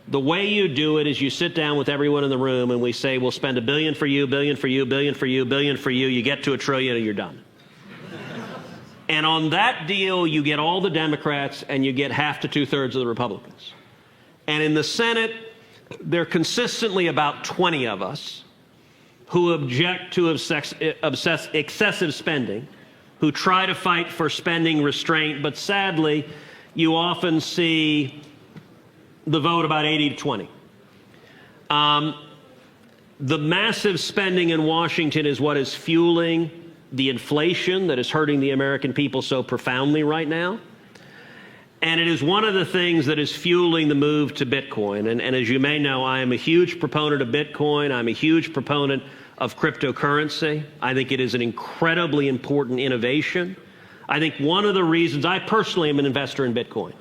Speaker 5: The way you do it is you sit down with everyone in the room and we say, we'll spend $1 billion for you, $1 billion for you, $1 billion for you, $1 billion for you. You get to $1 trillion and you're done. And on that deal, you get all the Democrats and you get half to 2/3 of the Republicans. And in the Senate, there are consistently about 20 of us who object to excessive spending, who try to fight for spending restraint, but sadly, you often see the vote about 80-20. The massive spending in Washington is what is fueling the inflation that is hurting the American people so profoundly right now. And it is one of the things that is fueling the move to Bitcoin. And as you may know, I am a huge proponent of Bitcoin. I'm a huge proponent of cryptocurrency. I think it is an incredibly important innovation. I think one of the reasons, I personally am an investor in Bitcoin.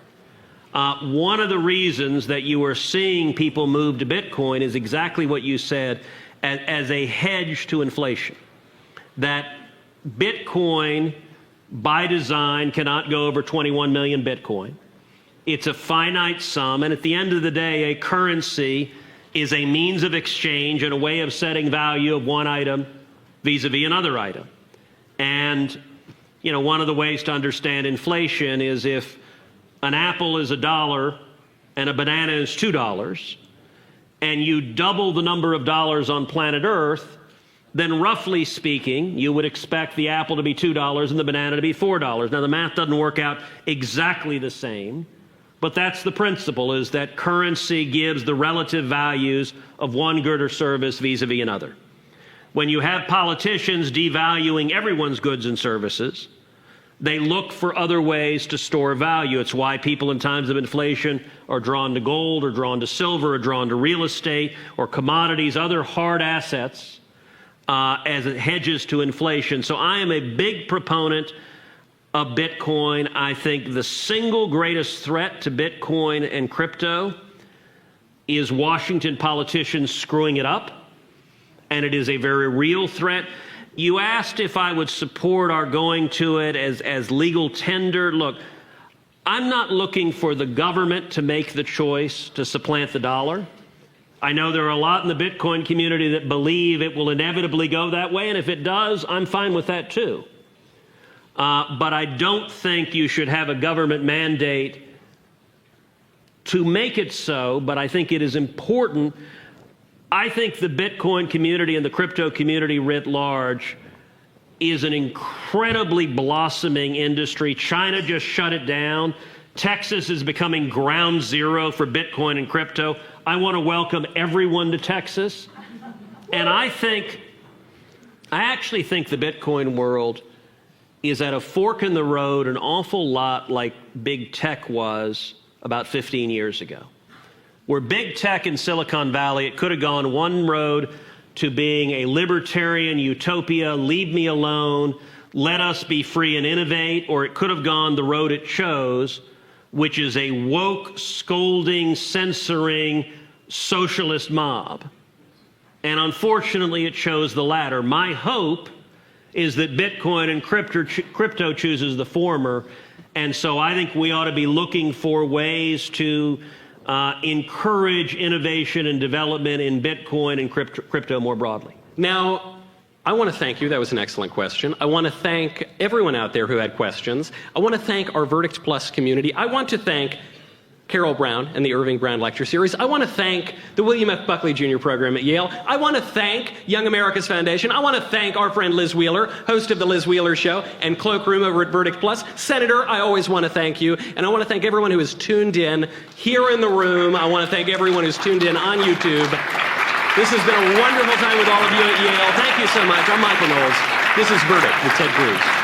Speaker 5: One of the reasons that you are seeing people move to Bitcoin is exactly what you said, as a hedge to inflation. That Bitcoin, by design, cannot go over 21 million Bitcoin. It's a finite sum, and at the end of the day, a currency is a means of exchange and a way of setting value of one item vis-a-vis another item. And, you know, one of the ways to understand inflation is if an apple is $1 and a banana is $2, and you double the number of dollars on planet Earth, then roughly speaking, you would expect the apple to be $2 and the banana to be $4. Now, the math doesn't work out exactly the same, but that's the principle, is that currency gives the relative values of one good or service vis-a-vis another. When you have politicians devaluing everyone's goods and services, they look for other ways to store value. It's why people in times of inflation are drawn to gold or drawn to silver or drawn to real estate or commodities, other hard assets, as it hedges to inflation. So I am a big proponent of Bitcoin. I think the single greatest threat to Bitcoin and crypto is Washington politicians screwing it up, and it is a very real threat. You asked if I would support our going to it as legal tender. Look, I'm not looking for the government to make the choice to supplant the dollar. I know there are a lot in the Bitcoin community that believe it will inevitably go that way, and if it does, I'm fine with that too. But I don't think you should have a government mandate to make it so, but I think it is important. I think the Bitcoin community and the crypto community writ large is an incredibly blossoming industry. China just shut it down. Texas is becoming ground zero for Bitcoin and crypto. I want to welcome everyone to Texas. And I actually think the Bitcoin world is at a fork in the road an awful lot like big tech was about 15 years ago. Where big tech in Silicon Valley, it could have gone one road to being a libertarian utopia, leave me alone, let us be free and innovate, or it could have gone the road it chose, which is a woke, scolding, censoring, socialist mob. And unfortunately, it chose the latter. My hope is that Bitcoin and crypto chooses the former, and so I think we ought to be looking for ways to encourage innovation and development in Bitcoin and crypto more broadly.
Speaker 2: Now, I want to thank you. That was an excellent question. I want to thank everyone out there who had questions. I want to thank our Verdict Plus community. I want to thank Carol Brown and the Irving Brown Lecture Series. I want to thank the William F. Buckley Jr. program at Yale. I want to thank Young America's Foundation. I want to thank our friend Liz Wheeler, host of The Liz Wheeler Show, and Cloakroom over at Verdict Plus. Senator, I always want to thank you. And I want to thank everyone who is tuned in here in the room. I want to thank everyone who's tuned in on YouTube. This has been a wonderful time with all of you at Yale. Thank you so much. I'm Michael Knowles. This is Verdict with Ted Cruz.